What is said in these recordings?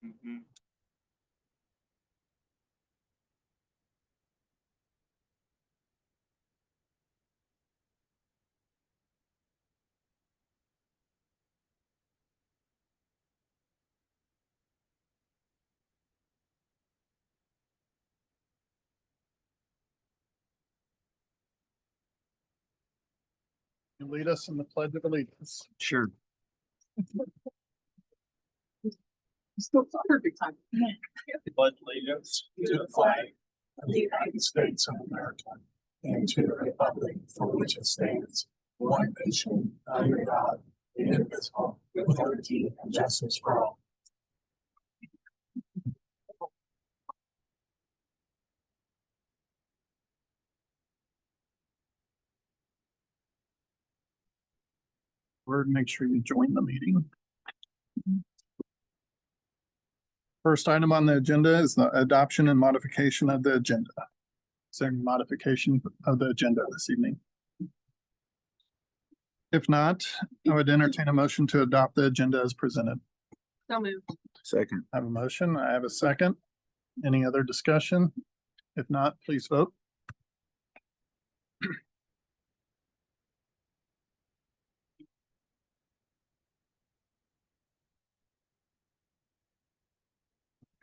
Mhm. You lead us in the Pledge of Allegiance. Sure. Still perfect time. Pledge allegiance to the flag of the United States of America and to the republic for which it stands, one nation, under God, indivisible, with liberty and justice for all. Word, make sure you join the meeting. First item on the agenda is the adoption and modification of the agenda. Is there any modification of the agenda this evening? If not, I would entertain a motion to adopt the agenda as presented. So moved. Second. I have a motion. I have a second. Any other discussion? If not, please vote.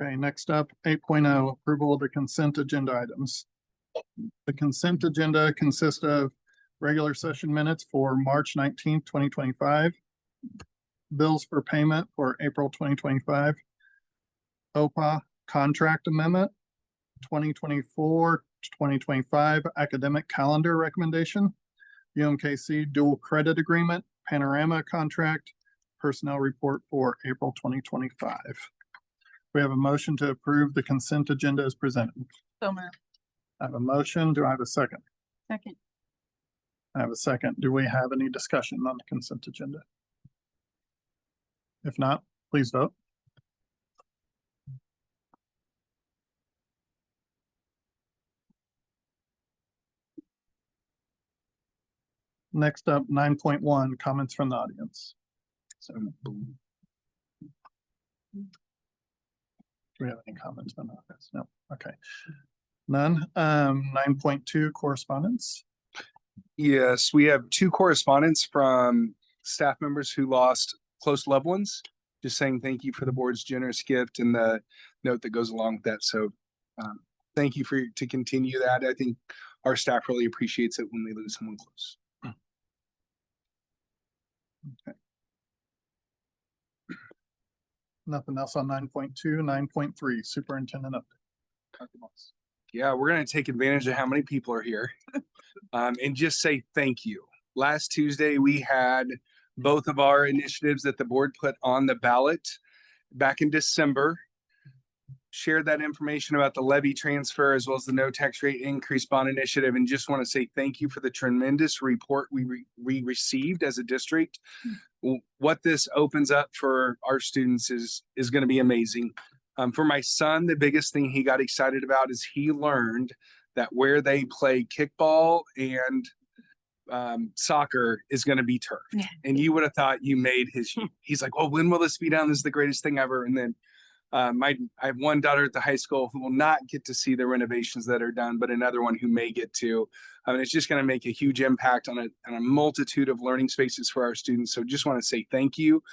Okay, next up, 8.0, approval of the consent agenda items. The consent agenda consists of regular session minutes for March 19th, 2025, bills for payment for April 2025, OPA contract amendment, 2024-2025 academic calendar recommendation, UMKC dual credit agreement, panorama contract, personnel report for April 2025. We have a motion to approve the consent agenda as presented. So moved. I have a motion. Do I have a second? Second. I have a second. Do we have any discussion on the consent agenda? If not, please vote. Next up, 9.1, comments from the audience. So, do we have any comments from the audience? No. Okay. None. 9.2, correspondence. Yes, we have two correspondents from staff members who lost close loved ones. Just saying thank you for the board's generous gift and the note that goes along with that. So thank you to continue that. I think our staff really appreciates it when we lose someone close. Okay. Nothing else on 9.2, 9.3, superintendent update. Yeah, we're going to take advantage of how many people are here and just say thank you. Last Tuesday, we had both of our initiatives that the board put on the ballot back in December. Shared that information about the levy transfer as well as the no tax rate increase bond initiative, and just want to say thank you for the tremendous report we received as a district. What this opens up for our students is going to be amazing. For my son, the biggest thing he got excited about is he learned that where they play kickball and soccer is going to be turfed. Yeah. And you would have thought you made he's like, well, when will this be done? This is the greatest thing ever. And then I have one daughter at the high school who will not get to see the renovations that are done, but another one who may get to. It's just going to make a huge impact on a multitude of learning spaces for our students. So just want to say thank you.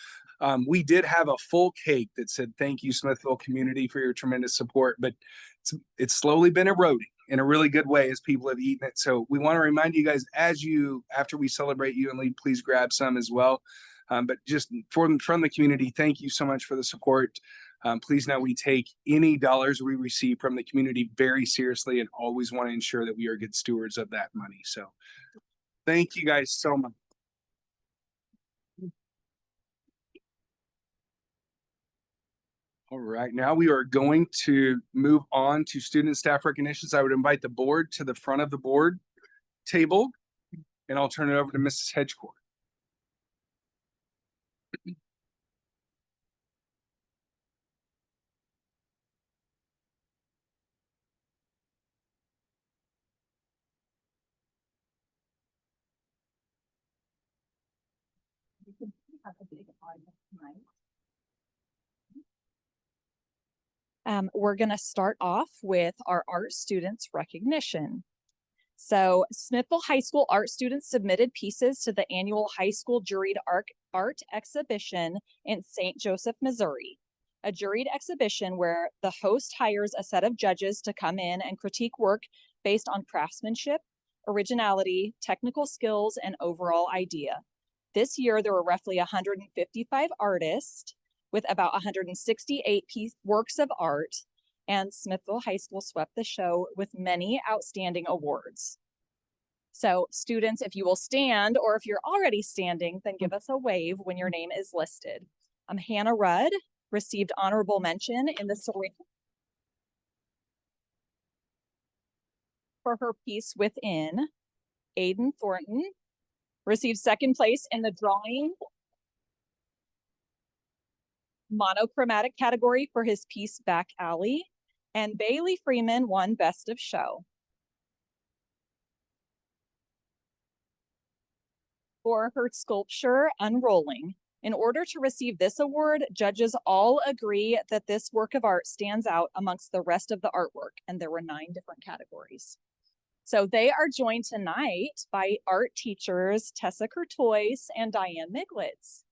We did have a full cake that said, thank you, Smithville community, for your tremendous support, but it's slowly been eroding in a really good way as people have eaten it. So we want to remind you guys, after we celebrate you and leave, please grab some as well. But just from the community, thank you so much for the support. Please know we take any dollars we receive from the community very seriously and always want to ensure that we are good stewards of that money. So thank you guys so much. All right, now we are going to move on to student and staff recognitions. I would invite the board to the front of the board table, and I'll turn it over to Mrs. Hedgecourt. We're going to start off with our art students recognition. So Smithville High School art students submitted pieces to the annual high school juried art exhibition in St. Joseph, Missouri. A juried exhibition where the host hires a set of judges to come in and critique work based on craftsmanship, originality, technical skills, and overall idea. This year, there were roughly 155 artists with about 168 works of art, and Smithville High School swept the show with many outstanding awards. So students, if you will stand, or if you're already standing, then give us a wave when your name is listed. Hannah Rudd received honorable mention in the story for her piece Within. Aiden Thornton received second place in the drawing monochromatic category for his piece Back Alley, and Bailey Freeman won Best of Show. For her sculpture Unrolling. In order to receive this award, judges all agree that this work of art stands out amongst the rest of the artwork, and there were 9 different categories. So they are joined tonight by art teachers Tessa Courtois and Diane Miglitz.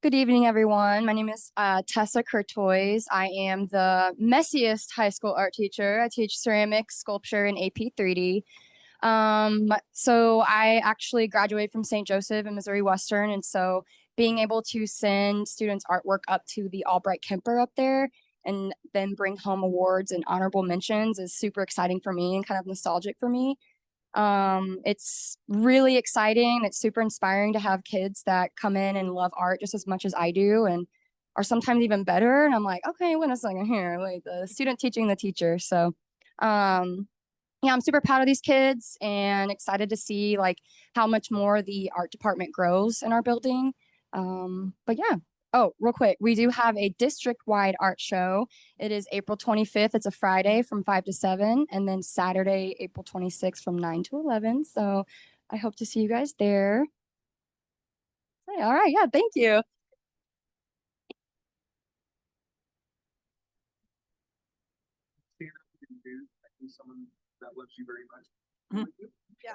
Good evening, everyone. My name is Tessa Courtois. I am the messiest high school art teacher. I teach ceramics, sculpture, and AP 3D. So I actually graduated from St. Joseph in Missouri Western, and so being able to send students' artwork up to the Albright Kemper up there and then bring home awards and honorable mentions is super exciting for me and kind of nostalgic for me. It's really exciting. It's super inspiring to have kids that come in and love art just as much as I do and are sometimes even better. And I'm like, okay, wait a second here, like the student teaching the teacher. So, yeah, I'm super proud of these kids and excited to see like how much more the art department grows in our building. But yeah. Oh, real quick, we do have a district-wide art show. It is April 25th. It's a Friday from 5 to 7, and then Saturday, April 26th from 9 to 11. So I hope to see you guys there. All right, yeah, thank you. Someone that loves you very much. Yeah.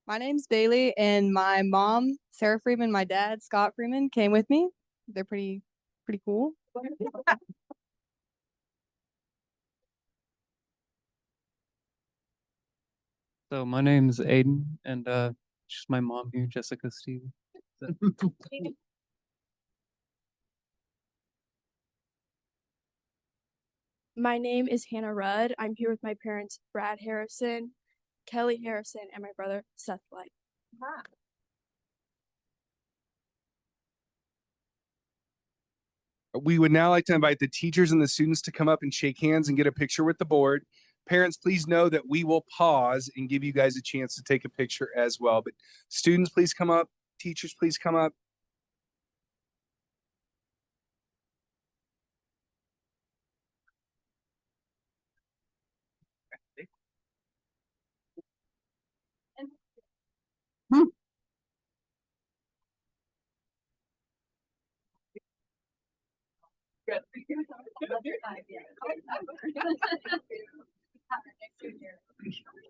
My name's Bailey, and my mom, Sarah Freeman, my dad, Scott Freeman, came with me. They're pretty cool. So my name's Aiden, and just my mom here, Jessica Steve. My name is Hannah Rudd. I'm here with my parents, Brad Harrison, Kelly Harrison, and my brother, Seth Light. We would now like to invite the teachers and the students to come up and shake hands and get a picture with the board. Parents, please know that we will pause and give you guys a chance to take a picture as well. But students, please come up. Teachers, please come up. All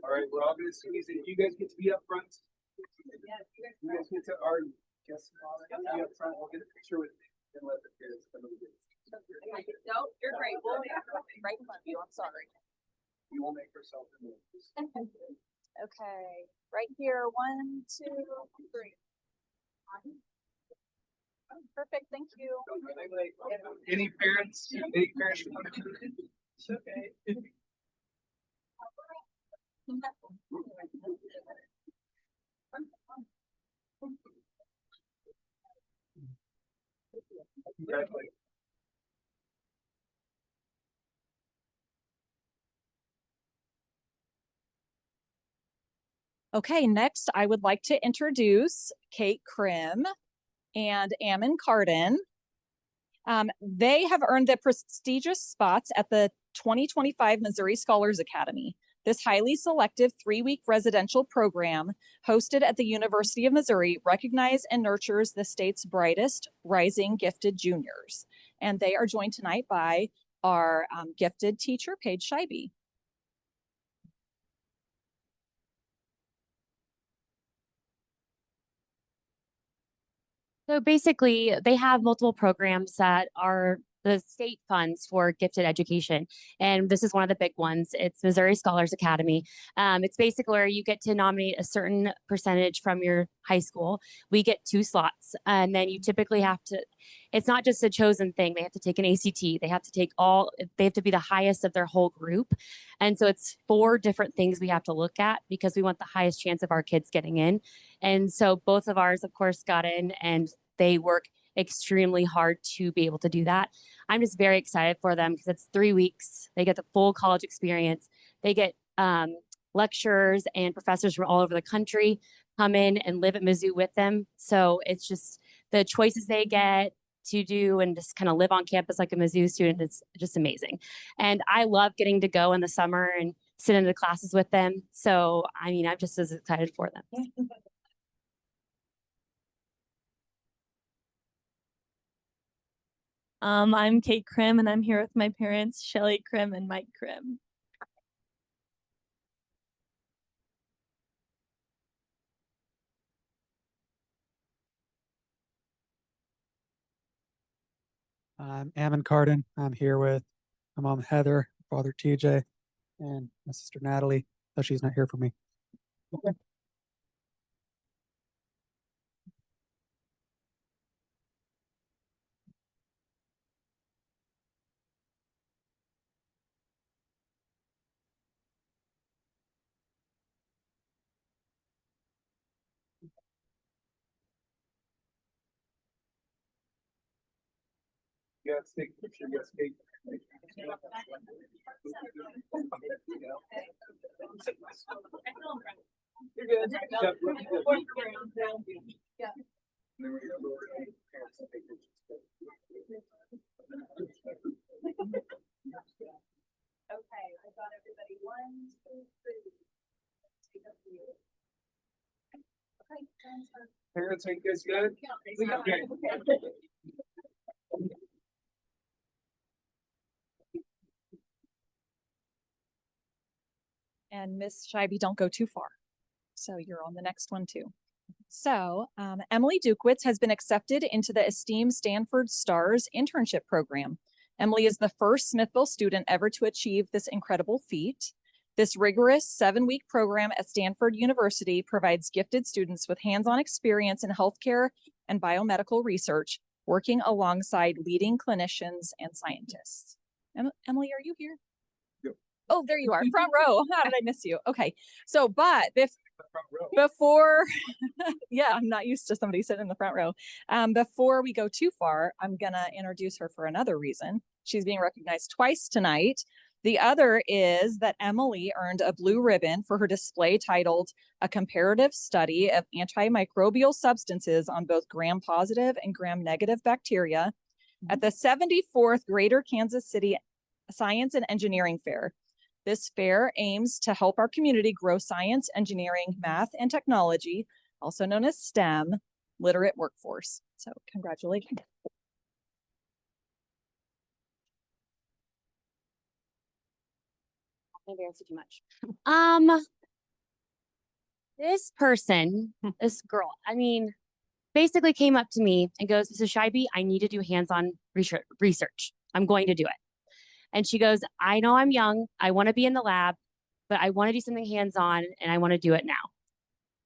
right, we're all going to squeeze in. You guys get to be up front. You guys get to our guest be up front. We'll get a picture with and let the kids come in. No, you're great. We'll right in front of you. I'm sorry. You will make yourself a move. Okay, right here. 1, 2, 3. Perfect. Thank you. Any parents? Any parents? It's okay. Congratulations. Okay, next I would like to introduce Kate Krim and Ammon Carden. They have earned the prestigious spots at the 2025 Missouri Scholars Academy. This highly selective 3-week residential program hosted at the University of Missouri recognizes and nurtures the state's brightest rising gifted juniors. And they are joined tonight by our gifted teacher, Paige Scheibe. So basically, they have multiple programs that are the state funds for gifted education. And this is one of the big ones. It's Missouri Scholars Academy. It's basically where you get to nominate a certain percentage from your high school. We get 2 slots. And then you typically have to, it's not just a chosen thing. They have to take an ACT. They have to take they have to be the highest of their whole group. And so it's 4 different things we have to look at because we want the highest chance of our kids getting in. And so both of ours, of course, got in, and they work extremely hard to be able to do that. I'm just very excited for them because it's 3 weeks. They get the full college experience. They get lecturers and professors from all over the country come in and live at Mizzou with them. So it's just the choices they get to do and just kind of live on campus like a Mizzou student is just amazing. And I love getting to go in the summer and sit into classes with them. So, I mean, I'm just as excited for them. I'm Kate Krim, and I'm here with my parents, Shelly Krim and Mike Krim. I'm Ammon Carden. I'm here with my mom, Heather, father, TJ, and my sister, Natalie, though she's not here for me. Okay. Yes, take a picture. Yes, take. You're good. Yeah. Okay, I got everybody 1, 2, 3. Take up the view. Okay, parents, ain't this good? Okay. And Miss Scheibe, don't go too far. So you're on the next one too. So Emily Dukewitz has been accepted into the esteemed Stanford STARS internship program. Emily is the first Smithville student ever to achieve this incredible feat. This rigorous 7-week program at Stanford University provides gifted students with hands-on experience in healthcare and biomedical research, working alongside leading clinicians and scientists. Emily, are you here? Oh, there you are, front row. How did I miss you? Okay, so but before, yeah, I'm not used to somebody sitting in the front row. Before we go too far, I'm gonna introduce her for another reason. She's being recognized twice tonight. The other is that Emily earned a blue ribbon for her display titled "A Comparative Study of Antimicrobial Substances on Both Gram-Positive and Gram-Negative Bacteria" at the 74th Greater Kansas City Science and Engineering Fair. This fair aims to help our community grow science, engineering, math, and technology, also known as STEM, literate workforce. So congratulations. Maybe I said too much. This person, this girl, I mean, basically came up to me and goes, "Mrs. Scheibe, I need to do hands-on research. I'm going to do it." And she goes, "I know I'm young. I want to be in the lab, but I want to do something hands-on and I want to do it now.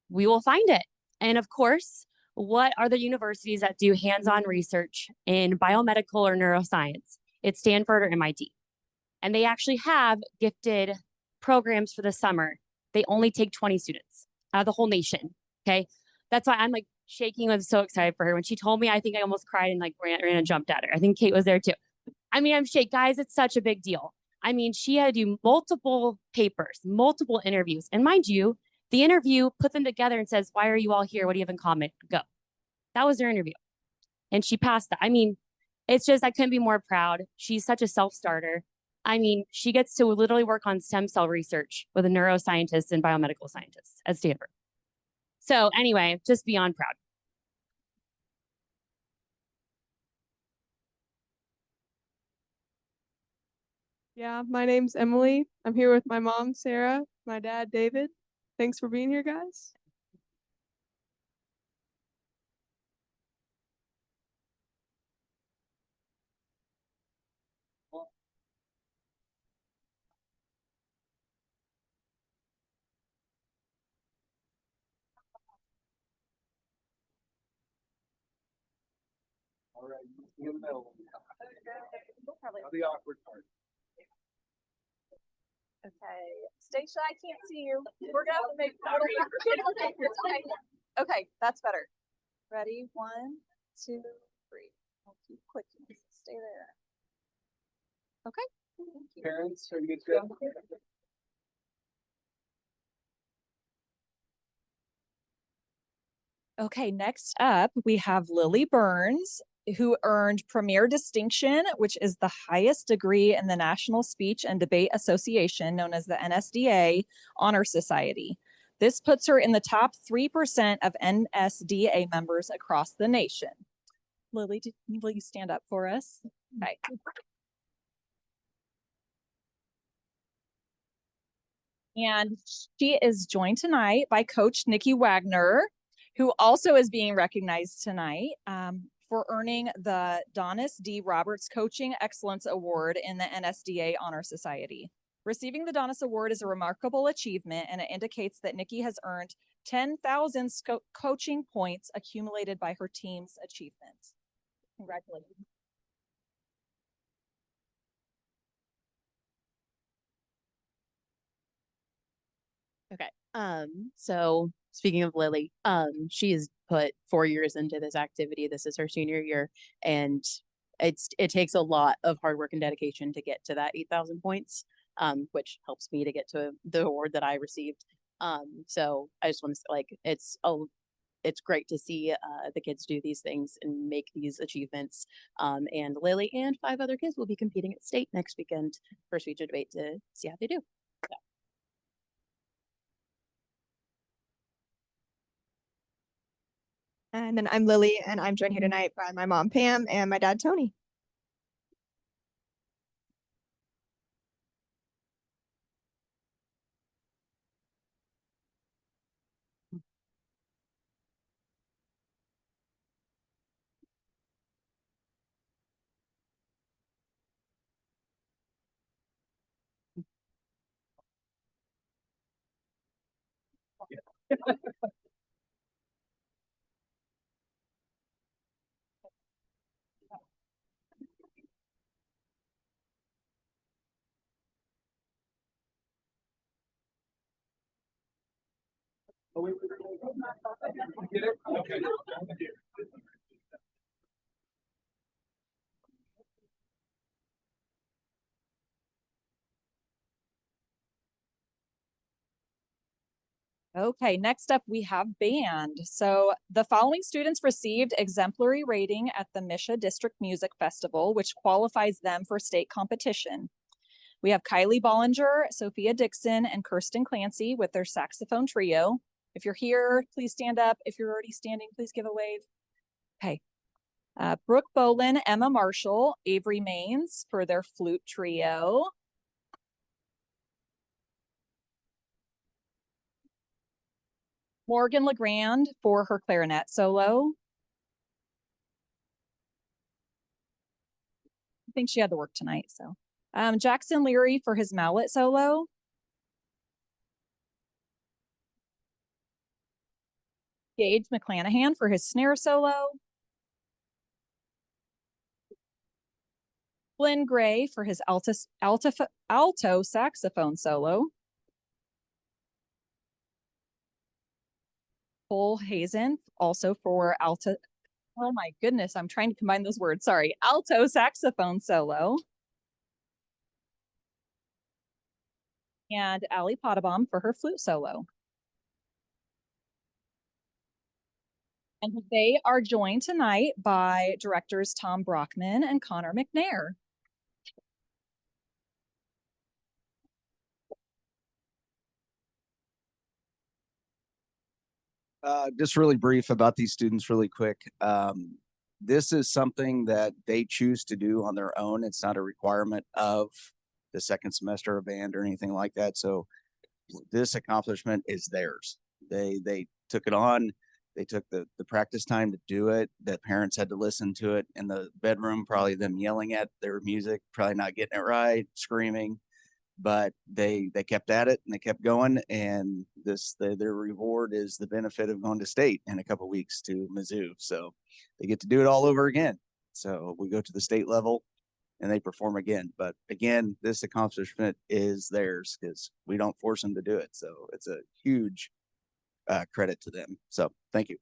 We will find it." And of course, what are the universities that do hands-on research in biomedical or neuroscience? It's Stanford or MIT. And they actually have gifted programs for the summer. They only take 20 students out of the whole nation. Okay. That's why I'm like shaking. I was so excited for her. When she told me, I think I almost cried and like ran and jumped at her. I think Kate was there too. I mean, I'm shaking, guys. It's such a big deal. I mean, she had to do multiple papers, multiple interviews. And mind you, the interview put them together and says, "Why are you all here? What do you have in common? Go." That was their interview. And she passed that. I mean, It's just, I couldn't be more proud. She's such a self-starter. I mean, she gets to literally work on stem cell research with a neuroscientist and biomedical scientist at Stanford. So anyway, just beyond proud. Yeah, my name's Emily. I'm here with my mom, Sarah, my dad, David. Thanks for being here, guys. All right, in the middle. The awkward part. Okay, Stacia, I can't see you. We're gonna have to make. Okay, that's better. Ready? 1, 2, 3. I'll keep clicking. Stay there. Okay. Thank you. Parents, are you good to go? Okay, next up, we have Lily Burns, who earned Premier Distinction, which is the highest degree in the National Speech and Debate Association, known as the NSDA Honor Society. This puts her in the top 3% of NSDA members across the nation. Lily, will you stand up for us? Okay. And she is joined tonight by Coach Nikki Wagner, who also is being recognized tonight for earning the Donis D. Roberts Coaching Excellence Award in the NSDA Honor Society. Receiving the Donis Award is a remarkable achievement, and it indicates that Nikki has earned 10,000 coaching points accumulated by her team's achievements. Congratulations. Okay. So speaking of Lily, she has put 4 years into this activity. This is her senior year, and it takes a lot of hard work and dedication to get to that 8,000 points, which helps me to get to the award that I received. So I just want to say, like, it's great to see the kids do these things and make these achievements. And Lily and 5 other kids will be competing at state next weekend for speech and debate to see how they do. So. And then I'm Lily, and I'm joined here tonight by my mom, Pam, and my dad, Tony. Okay, next up we have band. So the following students received exemplary rating at the Misha District Music Festival, which qualifies them for state competition. We have Kylie Bollinger, Sophia Dixon, and Kirsten Clancy with their saxophone trio. If you're here, please stand up. If you're already standing, please give a wave. Okay. Brooke Bolin, Emma Marshall, Avery Maines for their flute trio. Morgan LeGrand for her clarinet solo. I think she had to work tonight, so. Jackson Leary for his mallet solo. Gage McClanahan for his snare solo. Glenn Gray for his alto saxophone solo. Cole Hazen also for alto. Oh my goodness, I'm trying to combine those words. Sorry, alto saxophone solo. And Allie Potabom for her flute solo. And they are joined tonight by directors Tom Brockman and Connor McNair. Just really brief about these students really quick. This is something that they choose to do on their own. It's not a requirement of the second semester of band or anything like that. So this accomplishment is theirs. They took it on. They took the practice time to do it. The parents had to listen to it in the bedroom, probably them yelling at their music, probably not getting it right, screaming. But they kept at it and they kept going. And their reward is the benefit of going to state in a couple of weeks to Mizzou. So they get to do it all over again. So we go to the state level and they perform again. But again, this accomplishment is theirs because we don't force them to do it. So it's a huge credit to them. So thank you.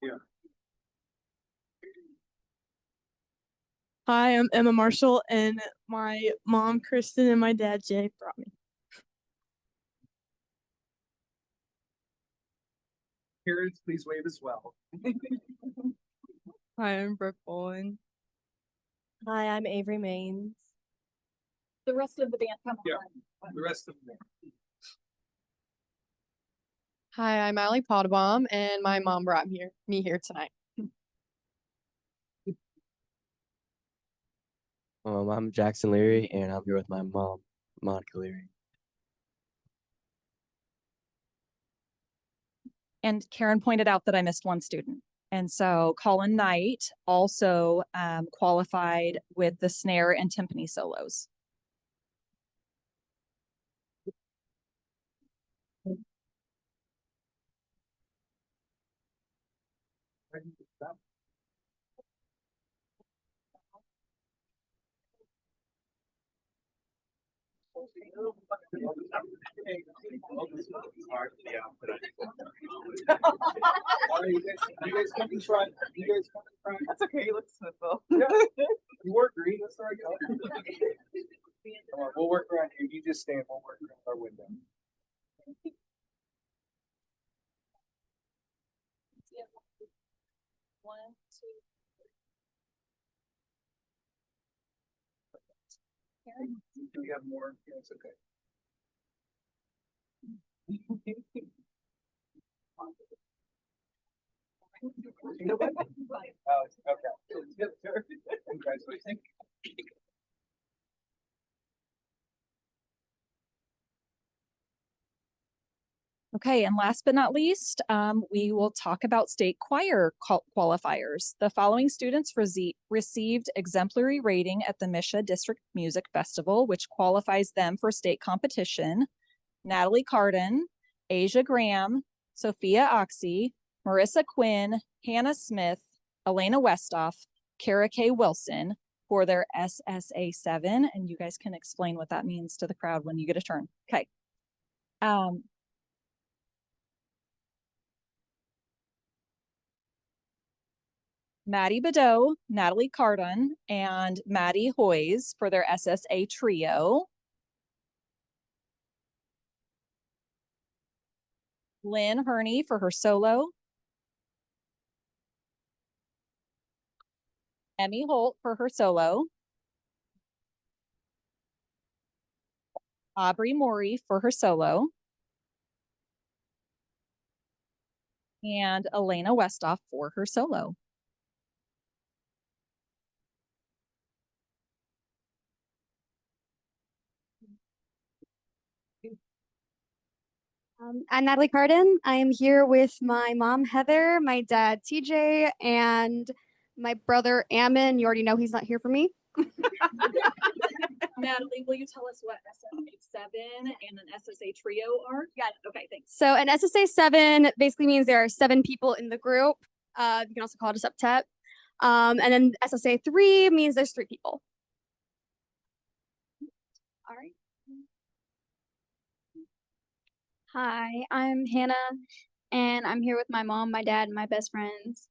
Yeah. Hi, I'm Emma Marshall, and my mom, Kristen, and my dad, Jay, brought me. Parents, please wave as well. Hi, I'm Brooke Bowen. Hi, I'm Avery Maines. The rest of the band, come Yeah. on. The rest of them. Hi, I'm Allie Potabom, and my mom brought me here tonight. I'm Jackson Leary, and I'm here with my mom, Monica Leary. And Karen pointed out that I missed one student. And so Colin Knight also qualified with the snare and timpani solos. That's okay. You look Smithville. You work green. That's the right color. Come on, we'll work around here. You just stand. We'll work around our window. One, two, three. Do we have more? Yeah, it's okay. Oh, okay. Congratulations. Okay, and last but not least, we will talk about state choir qualifiers. The following students received exemplary rating at the Misha District Music Festival, which qualifies them for state competition. Natalie Carden, Asia Graham, Sophia Oxy, Marissa Quinn, Hannah Smith, Elena Westoff, Kara K. Wilson for their SSA 7. And you guys can explain what that means to the crowd when you get a turn. Okay. Maddie Badeau, Natalie Cardon, and Maddie Hoyes for their SSA trio. Lynn Herney for her solo. Emmy Holt for her solo. Aubrey Morey for her solo. And Elena Westoff for her solo. I'm Natalie Carden. I am here with my mom, Heather, my dad, TJ, and my brother, Ammon. You already know he's not here for me. Natalie, will you tell us what SSA 7 and an SSA trio are? Yeah. Okay, thanks. So an SSA 7 basically means there are 7 people in the group. You can also call it a septet. And then SSA 3 means there's 3 people. All right. Hi, I'm Hannah, and I'm here with my mom, my dad, and my best friends.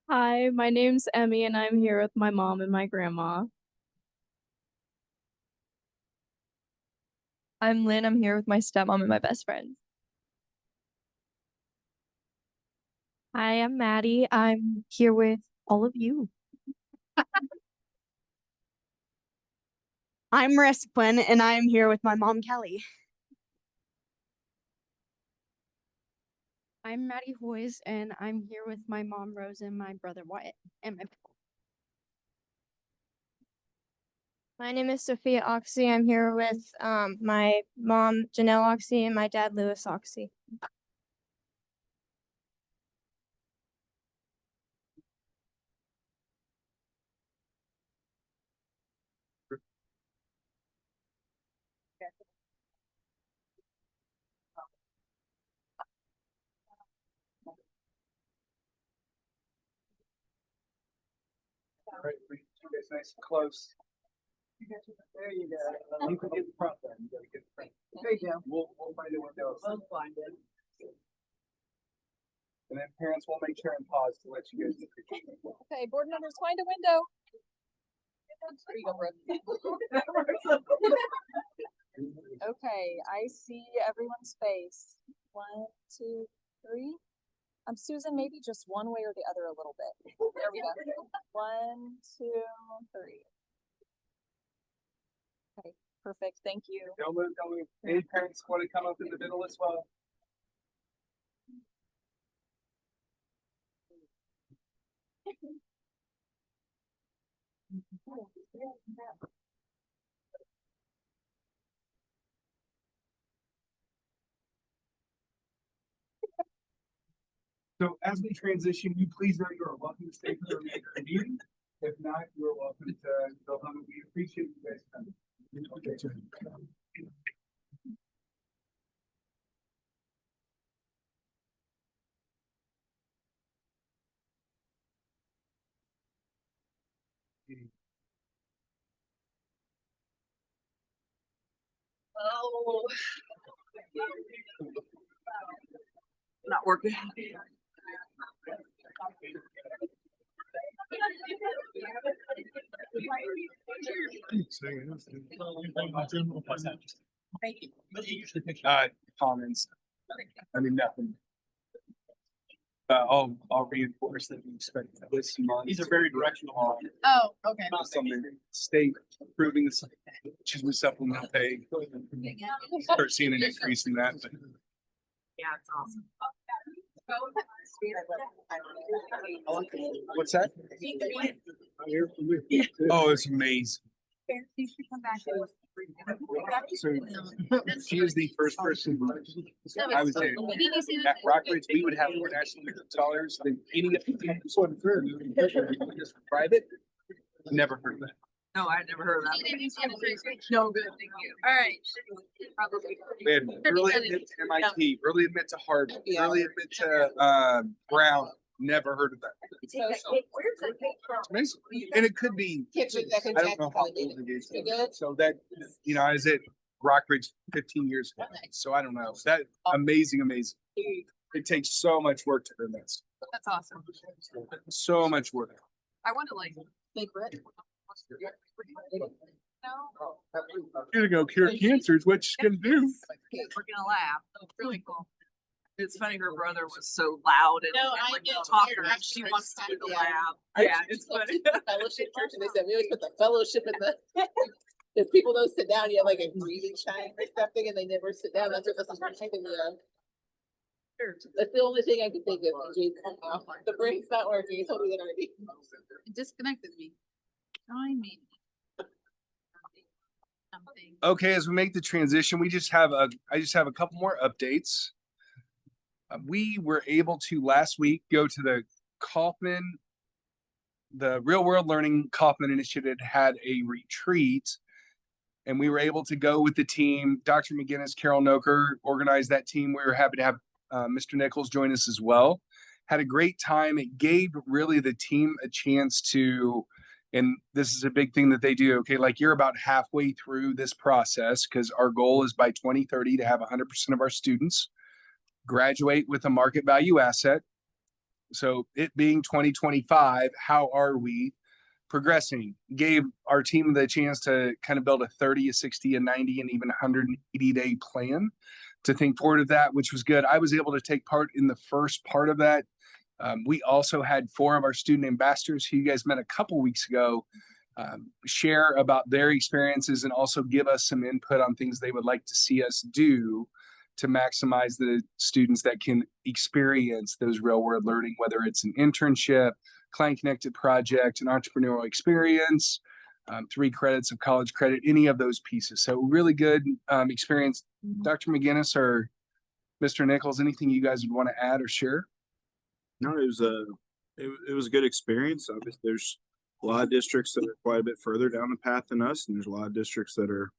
Hi, my name's Emmy and I'm here with my mom and my grandma. I'm Lynn. I'm here with my stepmom and my best friends. Hi, I'm Maddie. I'm here with all of you. I'm Marissa Quinn, and I am here with my mom, Kelly. I'm Maddie Hoyes, and I'm here with my mom, Rose, and my brother, Wyatt, and My name is Sophia Oxy. I'm here with my mom, Janelle Oxy, and my dad, Lewis Oxy. All right, bring you guys nice and close. There you go. You can get the front there. You gotta get the front. There you go. We'll find a window. We'll find it. And then parents will make sure and pause to let you guys get your picture. Okay, board members, find a window. There you go, Brooke. Okay, I see everyone's face. 1, 2, 3. Susan, maybe just one way or the other a little bit. There we go. 1, 2, 3. Okay, perfect. Thank you. Don't move. Any parents want to come up in the middle as well? So as we transition, you please know you are welcome to stay for the remainder of the meeting. If not, you are welcome to go home. We appreciate you guys coming. Oh. Not working. Comments. I mean, nothing. I'll reinforce that we expect this month. These are very directional. Oh, okay. Something state approving this, choose the supplemental pay. Start seeing an increase in that. But Yeah, it's awesome. what's that? Oh, it's amazing. So she is the first person I was there. At Rockridge, we would have more national dollars than any private. Never heard of that. No, I never heard of that. No, good. Thank you. All right. We had early admit to MIT, early admit to Harvard, early admit to Brown. Never heard of that. It's amazing. And it could be, I don't know how old it is. So that, I was at Rockridge 15 years ago. So I don't know. That amazing. It takes so much work to earn this. That's awesome. So much work. I want to think red. You're gonna go cure cancer is what you're gonna do. We're gonna laugh. It's really cool. It's funny, her brother was so loud and like talker, and she wants to do the laugh. Yeah, it's funny. Fellowship church, and they said we always put the fellowship in the. If people don't sit down, you have like a breathing shine or something, and they never sit down. That's what this is typing the. That's the only thing I can think of. The brain's not working. It told me that already. It disconnected me. I mean. Okay, as we make the transition, I just have a couple more updates. We were able to last week go to the Real World Learning Kaufman Initiative had a retreat, and we were able to go with the team. Dr. McGinnis, Carol Noker organized that team. We were happy to have Mr. Nichols join us as well. Had a great time. It gave really the team a chance to, and this is a big thing that they do. Okay, like you're about halfway through this process because our goal is by 2030 to have 100% of our students graduate with a market value asset. So it being 2025, how are we progressing? Gave our team the chance to kind of build a 30, a 60, a 90, and even 180-day plan to think forward of that, which was good. I was able to take part in the first part of that. We also had 4 of our student ambassadors who you guys met a couple weeks ago share about their experiences and also give us some input on things they would like to see us do to maximize the students that can experience those real world learning, whether it's an internship, client connected project, an entrepreneurial experience, 3 credits of college credit, any of those pieces. So really good experience. Dr. McGinnis or Mr. Nichols, anything you guys would want to add or share? No, it was a good experience. Obviously, there's a lot of districts that are quite a bit further down the path than us, and there's a lot of districts that are,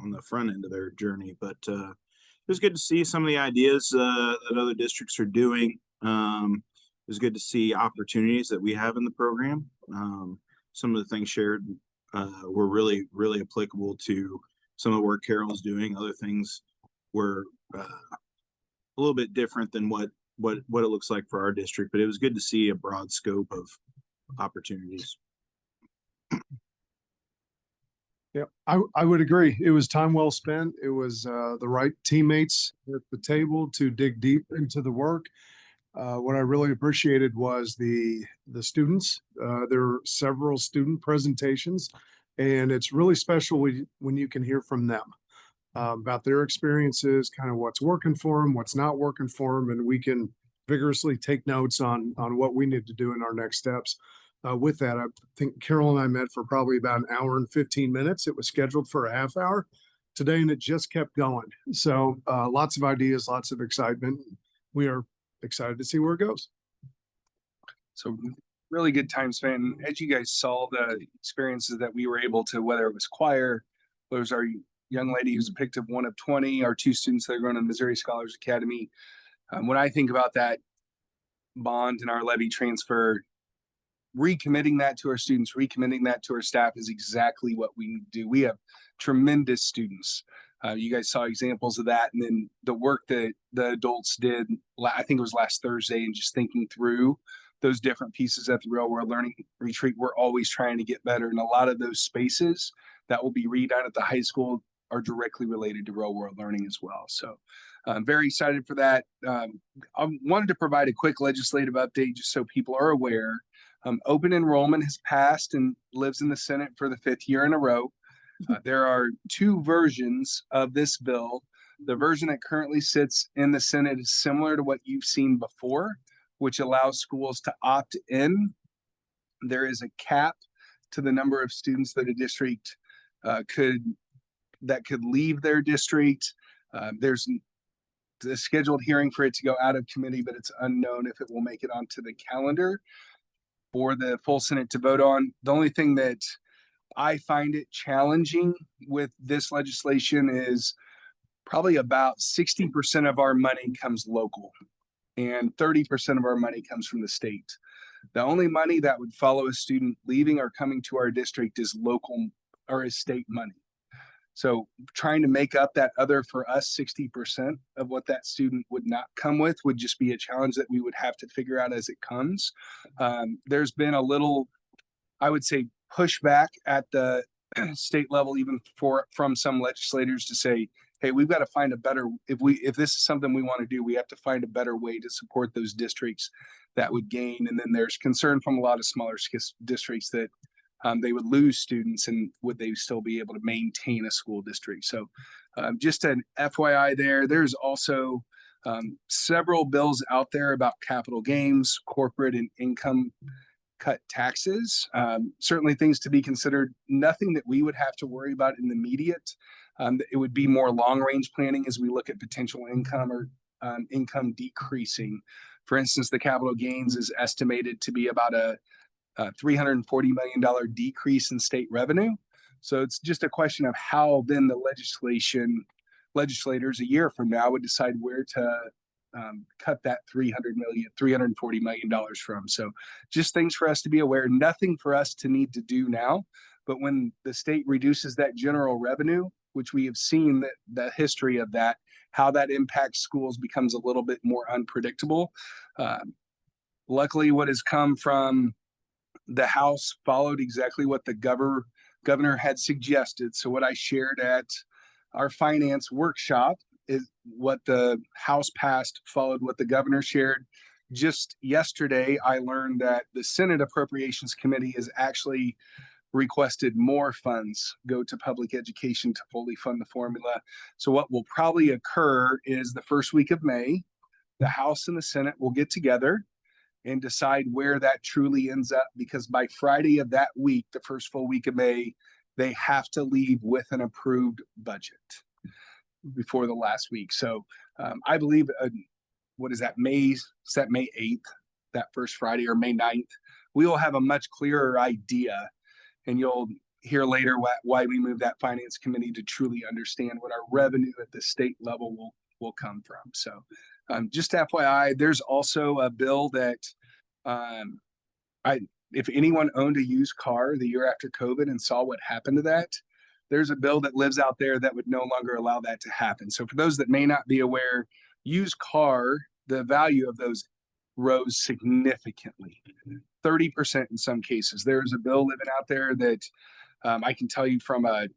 on the front end of their journey. But it was good to see some of the ideas that other districts are doing. It was good to see opportunities that we have in the program. Some of the things shared were really, really applicable to some of the work Carol's doing. Other things were a little bit different than what it looks like for our district, but it was good to see a broad scope of opportunities. Yeah, I would agree. It was time well spent. It was the right teammates at the table to dig deep into the work. What I really appreciated was the students. There were several student presentations, and it's really special when you can hear from them about their experiences, kind of what's working for them, what's not working for them, and we can vigorously take notes on what we need to do in our next steps. With that, I think Carol and I met for probably about an hour and 15 minutes. It was scheduled for a half hour today, and it just kept going. So lots of ideas, lots of excitement. We are excited to see where it goes. So really good time spent. As you guys saw the experiences that we were able to, whether it was choir, whether it was our young lady who's picked up 1 of 20, our 2 students that are going to Missouri Scholars Academy. When I think about that bond and our levy transfer, recommitting that to our students, recommitting that to our staff is exactly what we need to do. We have tremendous students. You guys saw examples of that. And then the work that the adults did, I think it was last Thursday, and just thinking through those different pieces at the Real World Learning Retreat, we're always trying to get better. And a lot of those spaces that will be redone at the high school are directly related to real world learning as well. So I'm very excited for that. I wanted to provide a quick legislative update just so people are aware. Open enrollment has passed and lives in the Senate for the 5th year in a row. There are 2 versions of this bill. The version that currently sits in the Senate is similar to what you've seen before, which allows schools to opt in. There is a cap to the number of students that a district could leave their district. There's a scheduled hearing for it to go out of committee, but it's unknown if it will make it onto the calendar for the full Senate to vote on. The only thing that I find it challenging with this legislation is probably about 60% of our money comes local and 30% of our money comes from the state. The only money that would follow a student leaving or coming to our district is local or is state money. So trying to make up that other, for us, 60% of what that student would not come with would just be a challenge that we would have to figure out as it comes. There's been a little, I would say, pushback at the state level, even from some legislators to say, hey, we've got to find a better, if this is something we want to do, we have to find a better way to support those districts that would gain. And then there's concern from a lot of smaller districts that they would lose students, and would they still be able to maintain a school district? So just an FYI there. There's also several bills out there about capital gains, corporate and income cut taxes. Certainly things to be considered. Nothing that we would have to worry about in the immediate. It would be more long range planning as we look at potential income or income decreasing. For instance, the capital gains is estimated to be about a $340 million decrease in state revenue. So it's just a question of how then the legislators a year from now would decide where to cut that $340 million from. So just things for us to be aware, nothing for us to need to do now, but when the state reduces that general revenue, which we have seen that the history of that, how that impacts schools becomes a little bit more unpredictable. Luckily, what has come from the House followed exactly what the governor had suggested. So what I shared at our finance workshop is what the House passed, followed what the governor shared. Just yesterday, I learned that the Senate Appropriations Committee has actually requested more funds go to public education to fully fund the formula. So what will probably occur is the first week of May, the House and the Senate will get together and decide where that truly ends up, because by Friday of that week, the first full week of May, they have to leave with an approved budget before the last week. So I believe, what is that, May 8th, that first Friday, or May 9th, we will have a much clearer idea, and you'll hear later why we moved that finance committee to truly understand what our revenue at the state level will come from. So just FYI, there's also a bill that if anyone owned a used car the year after COVID and saw what happened to that, there's a bill that lives out there that would no longer allow that to happen. So for those that may not be aware, used car, the value of those rose significantly, 30% in some cases. There's a bill living out there that I can tell you from a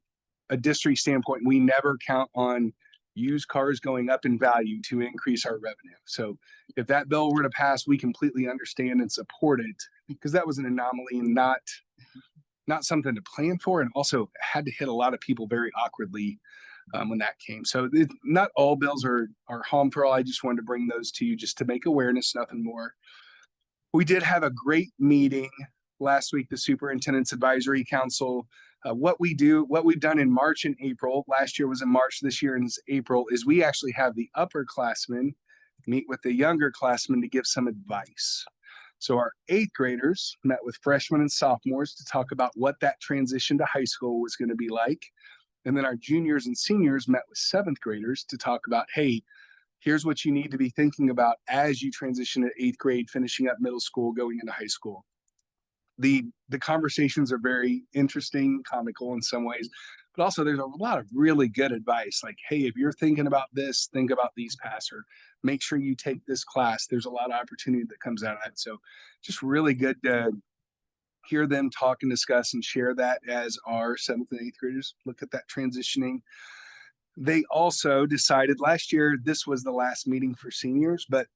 district standpoint, we never count on used cars going up in value to increase our revenue. So if that bill were to pass, we completely understand and support it, because that was an anomaly and not something to plan for, and also had to hit a lot of people very awkwardly when that came. So not all bills are harmful. I just wanted to bring those to you just to make awareness, nothing more. We did have a great meeting last week, the Superintendent's Advisory Council. What we've done in March and April, last year was in March, this year is April, is we actually have the upperclassmen meet with the younger classmen to give some advice. So our 8th graders met with freshmen and sophomores to talk about what that transition to high school was going to be like. And then our juniors and seniors met with 7th graders to talk about, hey, here's what you need to be thinking about as you transition to 8th grade, finishing up middle school, going into high school. The conversations are very interesting, comical in some ways, but also there's a lot of really good advice. Like, hey, if you're thinking about this, think about these paths, or make sure you take this class. There's a lot of opportunity that comes out of that. So just really good to hear them talk and discuss and share that as our 7th and 8th graders look at that transitioning. They also decided last year, this was the last meeting for seniors, but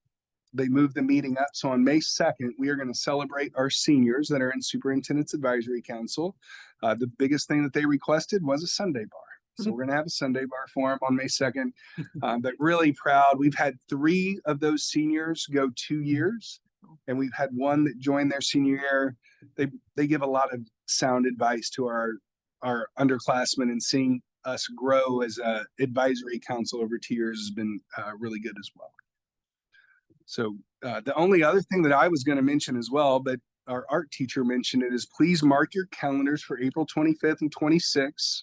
they moved the meeting up. So on May 2nd, we are going to celebrate our seniors that are in Superintendent's Advisory Council. The biggest thing that they requested was a Sunday bar. So we're going to have a Sunday bar for them on May 2nd. But really proud. We've had 3 of those seniors go 2 years, and we've had 1 that joined their senior year. They give a lot of sound advice to our underclassmen, and seeing us grow as a advisory council over 2 years has been really good as well. So the only other thing that I was going to mention as well, but our art teacher mentioned it, is please mark your calendars for April 25th and 26th.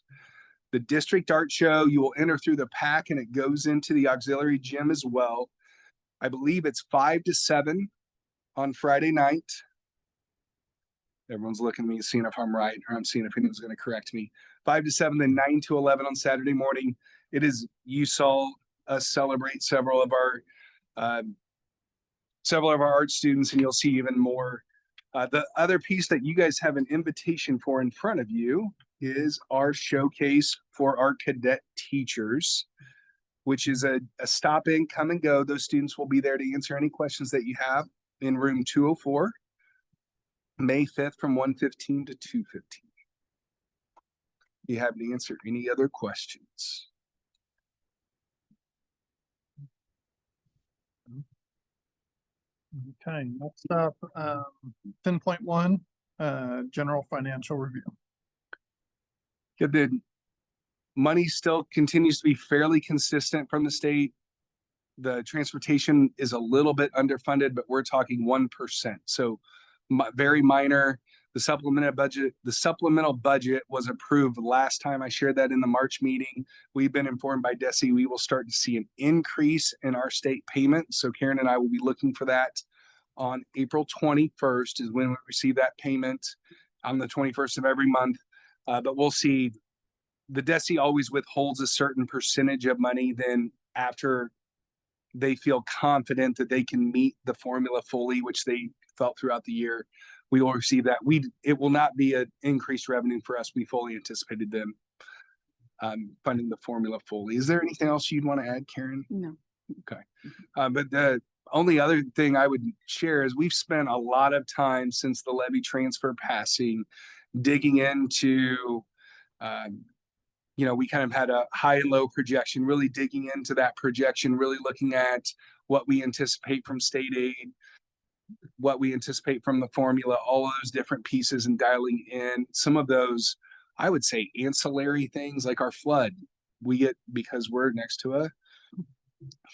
The district art show, you will enter through the pack and it goes into the auxiliary gym as well. I believe it's 5 to 7 on Friday night. Everyone's looking at me, seeing if I'm right, or I'm seeing if anyone's going to correct me. 5 to 7, then 9 to 11 on Saturday morning. It is, you saw us celebrate several of our art students, and you'll see even more. The other piece that you guys have an invitation for in front of you is our showcase for our cadet teachers, which is a stop in, come and go. Those students will be there to answer any questions that you have in room 204, May 5th from 1:15 to 2:15. You have to answer any other questions. Okay, next up, 10.1, general financial review. The money still continues to be fairly consistent from the state. The transportation is a little bit underfunded, but we're talking 1%. So very minor. The supplemental budget was approved last time. I shared that in the March meeting. We've been informed by DESE we will start to see an increase in our state payment. So Karen and I will be looking for that on April 21st is when we receive that payment, on the 21st of every month. But we'll see. The DESE always withholds a certain percentage of money then after they feel confident that they can meet the formula fully, which they felt throughout the year. We will receive that. It will not be an increased revenue for us. We fully anticipated them funding the formula fully. Is there anything else you'd want to add, Karen? No. Okay. But the only other thing I would share is we've spent a lot of time since the levy transfer passing digging into, we kind of had a high and low projection, really digging into that projection, really looking at what we anticipate from state aid, what we anticipate from the formula, all of those different pieces, and dialing in some of those, I would say, ancillary things like our flood. We get, because we're next to a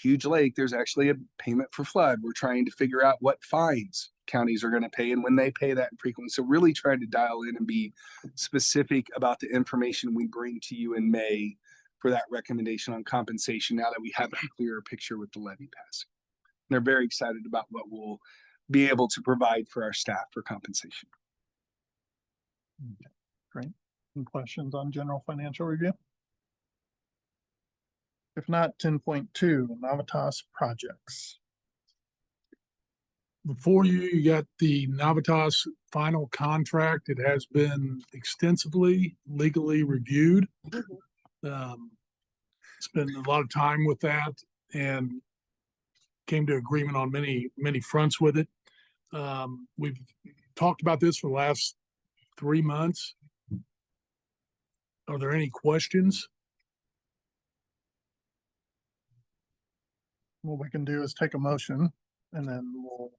huge lake, there's actually a payment for flood. We're trying to figure out what fines counties are going to pay and when they pay that frequently. So really trying to dial in and be specific about the information we bring to you in May for that recommendation on compensation, now that we have a clearer picture with the levy passing. They're very excited about what we'll be able to provide for our staff for compensation. Okay, great. Any questions on general financial review? If not, 10.2, Navitas projects. Before you got the Navitas final contract. It has been extensively legally reviewed. Spent a lot of time with that and came to agreement on many fronts with it. We've talked about this for the last 3 months. Are there any questions? What we can do is take a motion and then we'll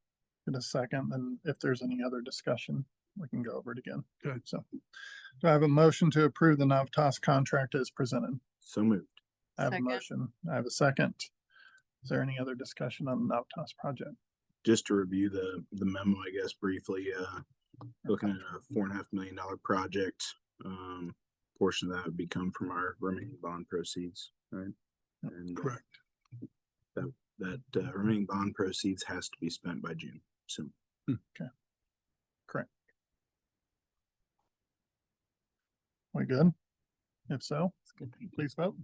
get a second. And if there's any other discussion, we can go over it again. Good. So do I have a motion to approve the Navitas contract as presented? So moved. I have a Second. motion. I have a second. Is there any other discussion on the Navitas project? Just to review the memo, I guess briefly, looking at a $4.5 million project. Portion of that would become from our remaining bond proceeds, right? And Correct. that remaining bond proceeds has to be spent by June soon. Okay. Correct. We good? If so, please vote.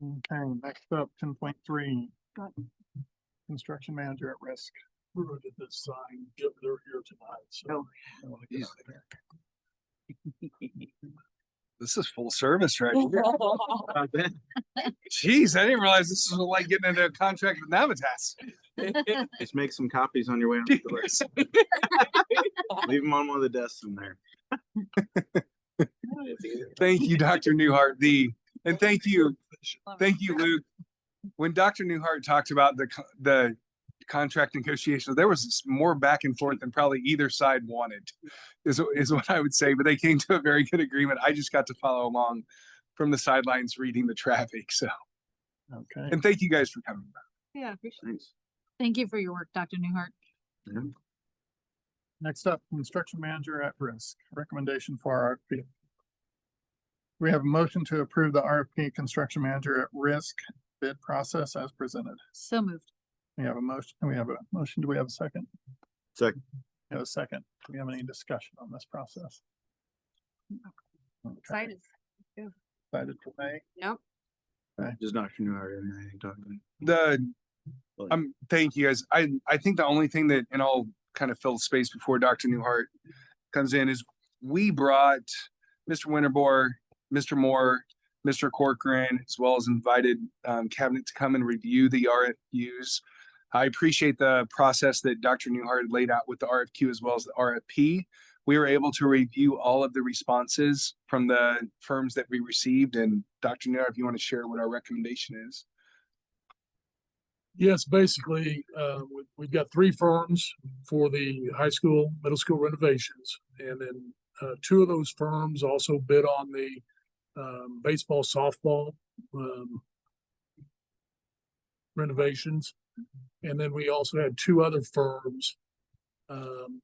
Okay, next up, 10.3. Construction manager at risk. We're going to get this signed. They're here tonight. So I want to get out of here. This is full service right here. Jeez, I didn't realize this was like getting into a contract with Navitas. Just make some copies on your way out the door. Leave them on one of the desks in there. Thank you, Dr. Newhart. And thank you, Luke. When Dr. Newhart talked about the contract negotiations, there was more back and forth than probably either side wanted, is what I would say. But they came to a very good agreement. I just got to follow along from the sidelines reading the traffic. So, okay. And thank you guys for coming. Yeah, appreciate it. Thanks. Thank you for your work, Dr. Newhart. Yeah. Next up, construction manager at risk. Recommendation for RFP. We have a motion to approve the RFP construction manager at risk bid process as presented. So moved. We have a motion. Do we have a second? Second. We have a second. Do we have any discussion on this process? Okay. Excited. Excited for May. Yep. Does Dr. Newhart have anything to talk about? Thank you guys. I think the only thing that, and I'll kind of fill space before Dr. Newhart comes in, is we brought Mr. Winterbore, Mr. Moore, Mr. Corcoran, as well as invited cabinet to come and review the RFQs. I appreciate the process that Dr. Newhart laid out with the RFQ as well as the RFP. We were able to review all of the responses from the firms that we received. And Dr. Newhart, if you want to share what our recommendation is. Yes, basically, we've got 3 firms for the high school, middle school renovations. And then 2 of those firms also bid on the baseball, softball renovations. And then we also had 2 other firms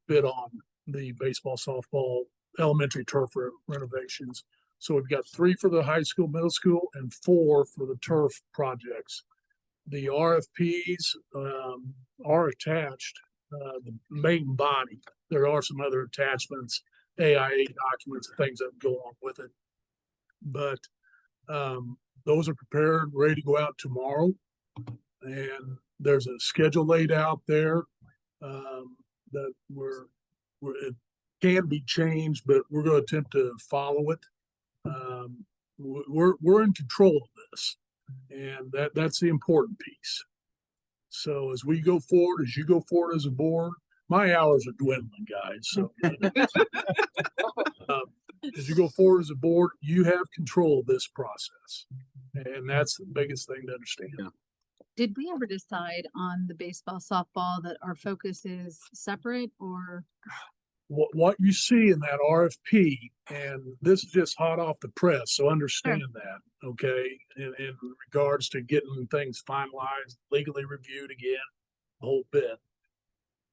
bid on the baseball, softball, elementary turf renovations. So we've got 3 for the high school, middle school, and 4 for the turf projects. The RFPs are attached, the main body. There are some other attachments, AIA documents, and things that go along with it. but those are prepared, ready to go out tomorrow. And there's a schedule laid out there that it can be changed, but we're going to attempt to follow it. We're in control of this, and that's the important piece. So as we go forward, as you go forward as a board, my hours are dwindling, guys. So as you go forward as a board, you have control of this process, and that's the biggest thing to understand. Yeah. Did we ever decide on the baseball, softball that our focus is separate, or? What you see in that RFP, and this is just hot off the press, so understand that, okay? In regards to getting things finalized, legally reviewed again, the whole bit.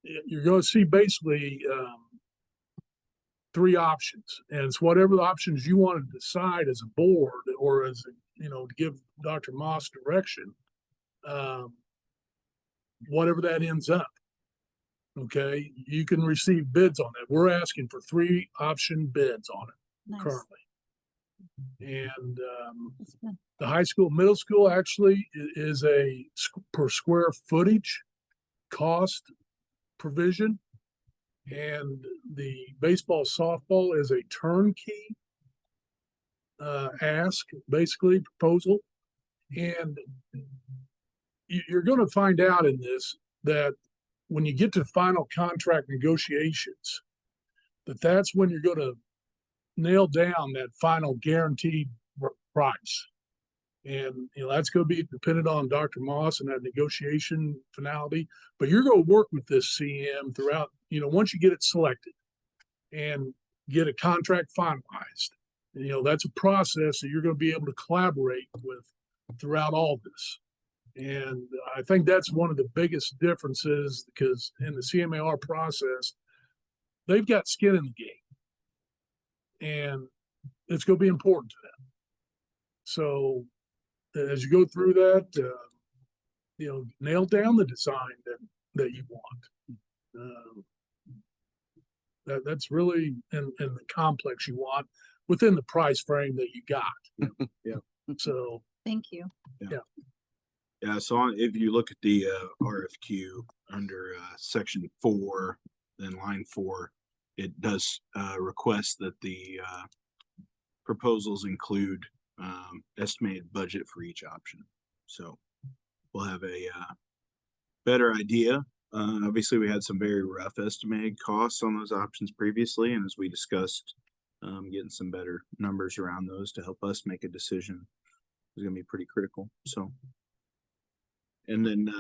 You're going to see basically 3 options, and it's whatever the options you want to decide as a board, or as to give Dr. Moss direction, whatever that ends up. Okay, you can receive bids on that. We're asking for 3 option bids on it currently. And the high school, middle school actually is a per square footage cost provision. And the baseball, softball is a turnkey ask, basically proposal. And you're going to find out in this that when you get to final contract negotiations, that's when you're going to nail down that final guaranteed price. And, that's going to be dependent on Dr. Moss and that negotiation finality. But you're going to work with this CM throughout, once you get it selected and get a contract finalized. That's a process that you're going to be able to collaborate with throughout all this. And I think that's one of the biggest differences, because in the CMAR process, they've got skin in the game, and it's going to be important to them. So as you go through that, nail down the design that you want. That's really in the complex you want within the price frame that you got. Yeah. So thank you. Yeah. Yeah, so if you look at the RFQ under section 4, then line 4, it does request that the proposals include estimated budget for each option. So we'll have a better idea. Obviously, we had some very rough estimated costs on those options previously, and as we discussed, getting some better numbers around those to help us make a decision is going to be pretty critical. So. And then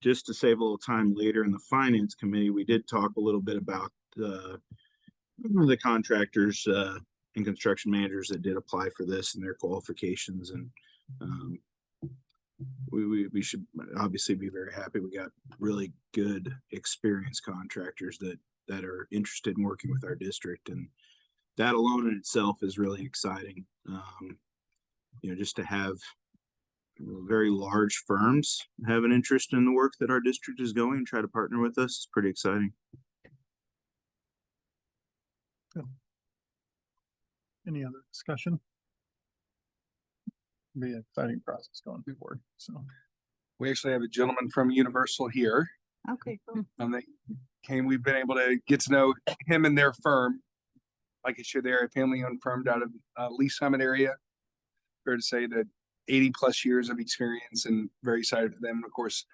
just to save a little time later in the finance committee, we did talk a little bit about the contractors and construction managers that did apply for this and their qualifications. And we should obviously be very happy. We got really good experienced contractors that are interested in working with our district. And that alone in itself is really exciting. Just to have very large firms have an interest in the work that our district is going and try to partner with us. It's pretty exciting. Any other discussion? Be an exciting process going forward. So we actually have a gentleman from Universal here. Okay, cool. We've been able to get to know him and their firm. Like I said, they're a family-owned firm out of Lee Summit area. Fair to say that 80 plus years of experience, and very excited for them. And of course,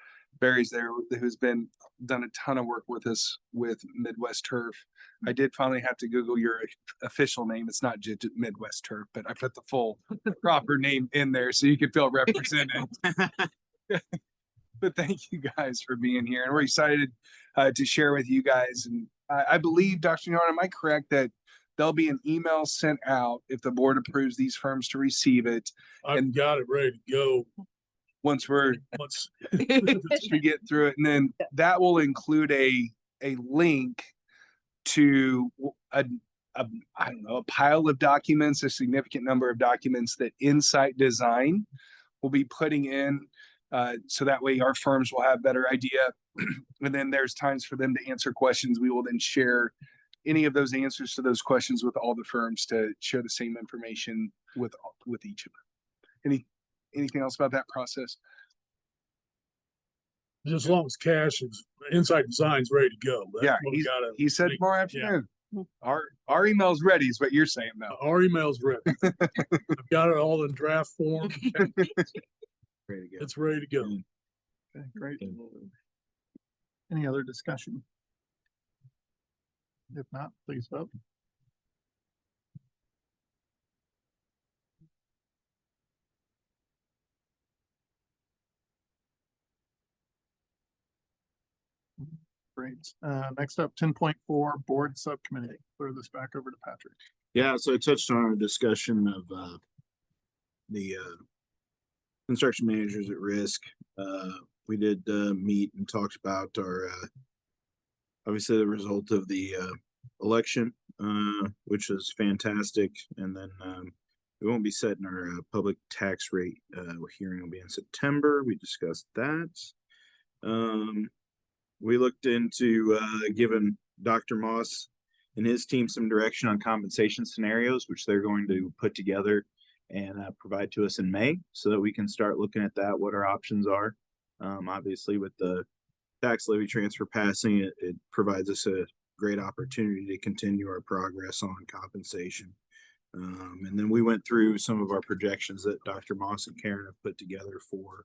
Barry's there, who's done a ton of work with us with Midwest Turf. I did finally have to Google your official name. It's not just Midwest Turf, but I put the full proper name in there so you could feel represented. But thank you guys for being here, and we're excited to share with you guys. And I believe, Dr. Yarn, am I correct that there'll be an email sent out if the board approves these firms to receive it? I've got it ready to go. Once we get through it, and then that will include a link to a pile of documents, a significant number of documents that Insight Design will be putting in, so that way our firms will have better idea. And then there's times for them to answer questions. We will then share any of those answers to those questions with all the firms to share the same information with each of them. Anything else about that process? Just as long as cash is, inside design's ready to go. That's Yeah, what we gotta he said make- tomorrow yeah. afternoon. Our email's ready is what you're saying though. Our email's ready. I've got it all in draft form. Ready to go. It's ready to go. Okay, great. Any other discussion? If not, please vote. Great. Next up, 10.4 Board Subcommittee. Throw this back over to Patrick. Yeah, so I touched on our discussion of the construction managers at risk. We did meet and talked about our obviously the result of the election, which was fantastic. And then we won't be setting our public tax rate. Hearing will be in September. We discussed that. We looked into giving Dr. Moss and his team some direction on compensation scenarios, which they're going to put together and provide to us in May so that we can start looking at that, what our options are. Obviously, with the tax levy transfer passing, it provides us a great opportunity to continue our progress on compensation. And then we went through some of our projections that Dr. Moss and Karen have put together for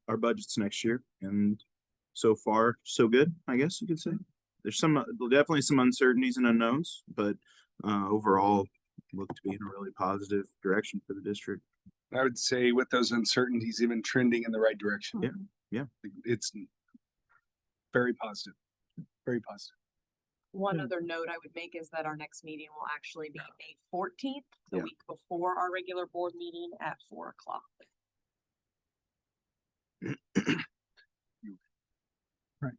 our budgets next year. And so far, so good, I guess you could say. There's definitely some uncertainties and unknowns, but overall look to be in a really positive direction for the district. I would say with those uncertainties, even trending in the right direction. Yeah. Yeah. It's very positive. Very positive. One other note I would make is that our next meeting will actually be May 14th, the Yeah. week before our regular board meeting at 4:00. Right.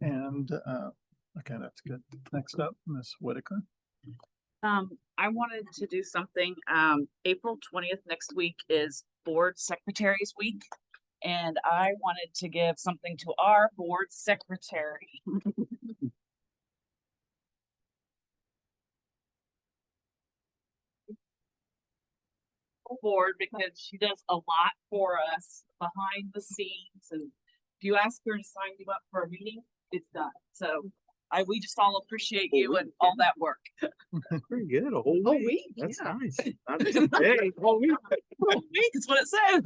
And okay, that's good. Next up, Ms. Whitaker. I wanted to do something. April 20th next week is Board Secretaries Week. And I wanted to give something to our board secretary. Board, because she does a lot for us behind the scenes, and if you ask her to sign you up for a meeting, it's done. So we just all appreciate you and all that work. Pretty good. A whole week. That's yeah. nice. Not just a day, whole week. Whole week is what it says.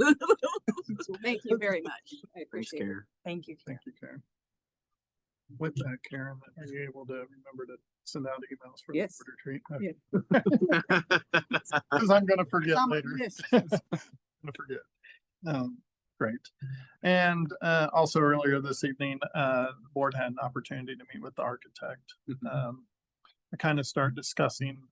Thank you very much. I appreciate it. Karen. Thank you. Thank you, Karen. With that, Karen, are you able to remember to send out emails for Yes. the board retreat? Because I'm gonna forget It's on my later. list. I'm gonna forget. Great. And also earlier this evening, the board had an opportunity to meet with the architect. I kind of start discussing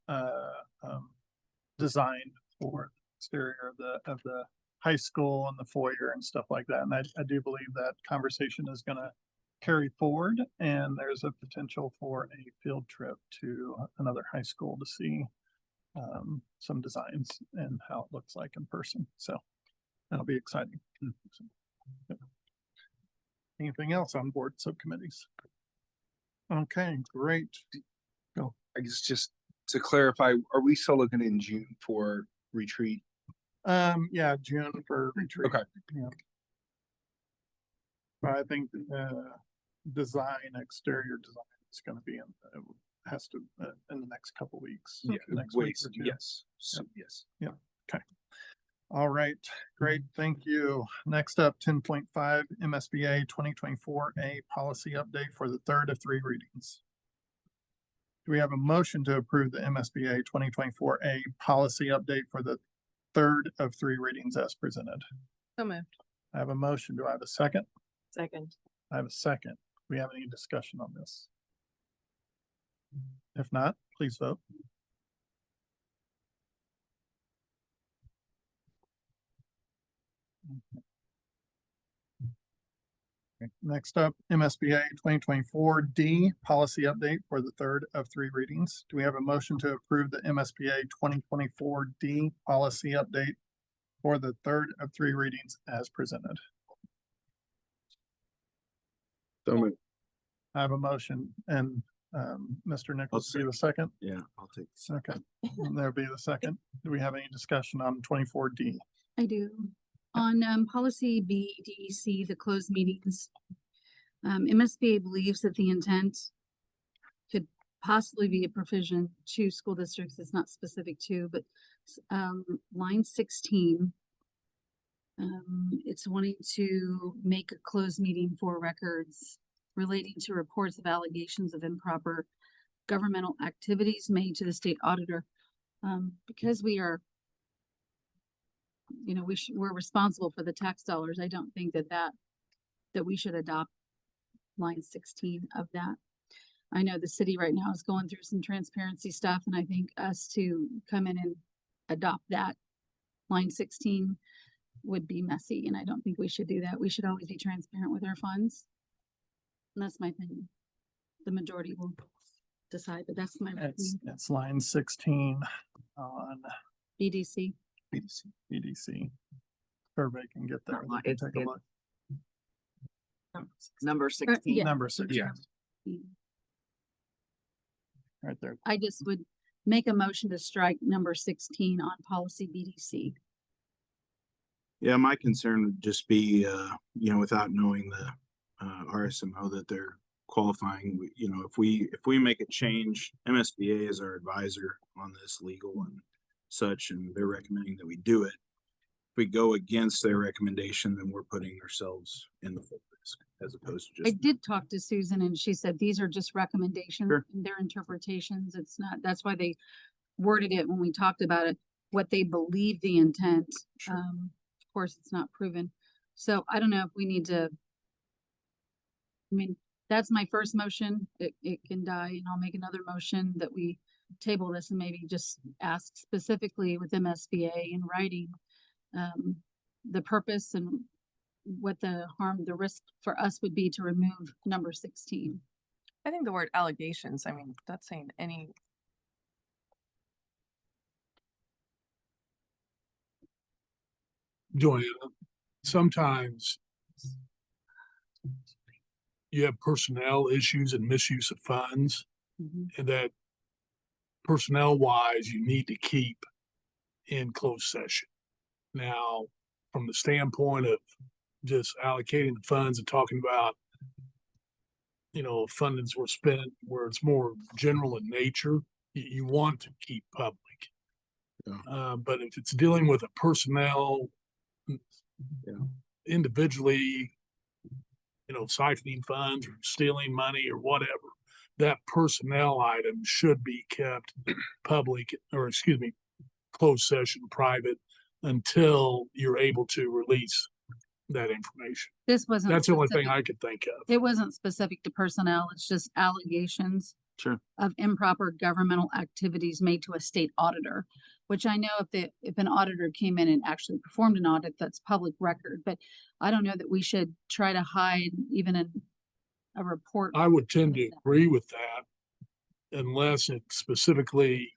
design for the exterior of the high school and the foyer and stuff like that. And I do believe that conversation is gonna carry forward, and there's a potential for a field trip to another high school to see some designs and how it looks like in person. So that'll be exciting. Yep. Anything else on board subcommittees? Okay, great. Go. I guess just to clarify, are we still looking in June for retreat? Yeah, June for retreat. Okay. Yeah. But I think exterior design is going to be has to in the next couple weeks. Yeah, next wait, week or two. yes. Yep. Yes. Yeah. Okay. All right. Great. Thank you. Next up, 10.5 MSBA 2024A policy update for the third of three readings. Do we have a motion to approve the MSBA 2024A policy update for the third of three readings as presented? So moved. I have a motion. Do I have a second? Second. I have a second. Do we have any discussion on this? If not, please vote. Okay. Next up, MSBA 2024D policy update for the third of three readings. Do we have a motion to approve the MSBA 2024D policy update for the third of three readings as presented? So moved. I have a motion and Mr. Nichols, be the second. Yeah, I'll take the second. Okay, and there'll be the second. Do we have any discussion on 24D? I do. On policy BDC, the closed meetings, MSBA believes that the intent could possibly be a provision to school districts. It's not specific to, but line 16, it's wanting to make a closed meeting for records relating to reports of allegations of improper governmental activities made to the state auditor. Because we are, you know, we're responsible for the tax dollars. I don't think that we should adopt line 16 of that. I know the city right now is going through some transparency stuff, and I think us to come in and adopt that line 16 would be messy, and I don't think we should do that. We should always be transparent with our funds. And that's my opinion. The majority will decide, but that's my opinion. It's line 16 on BDC. BDC. Survey can get there. We can It's- take a it's- look. Number 16. Number 16. Yeah. Right there. I just would make a motion to strike number 16 on policy BDC. Yeah, my concern would just be, you know, without knowing the RSMO that they're qualifying, you know, if we make a change, MSBA is our advisor on this legal and such, and they're recommending that we do it. If we go against their recommendation, then we're putting ourselves in the full risk as opposed to I just. did talk to Susan and she said these are just recommendations, Sure. and their interpretations. It's not, that's why they worded it when we talked about it, what they believe the intent. Sure. Of course, it's not proven. So I don't know if we need to. I mean, that's my first motion. It can die, and I'll make another motion that we table this and maybe just ask specifically with MSBA in writing the purpose and what the risk for us would be to remove number 16. I think the word allegations, I mean, that's saying any. Joanna, sometimes you have personnel issues and misuse of funds, and that personnel wise, you need to keep in closed session. Now, from the standpoint of just allocating the funds and talking about, you know, fundings were spent where it's more general in nature, you want to keep public. But if it's dealing with a personnel individually, you know, siphoning funds or stealing money or whatever, that personnel item should be kept public, or excuse me, closed session, private, until you're able to release that information. This wasn't. That's the only thing specific- I could think of. It wasn't specific to personnel. It's just allegations Sure. of improper governmental activities made to a state auditor, which I know if an auditor came in and actually performed an audit, that's public record, but I don't know that we should try to hide even a report. I would tend to agree with that unless it specifically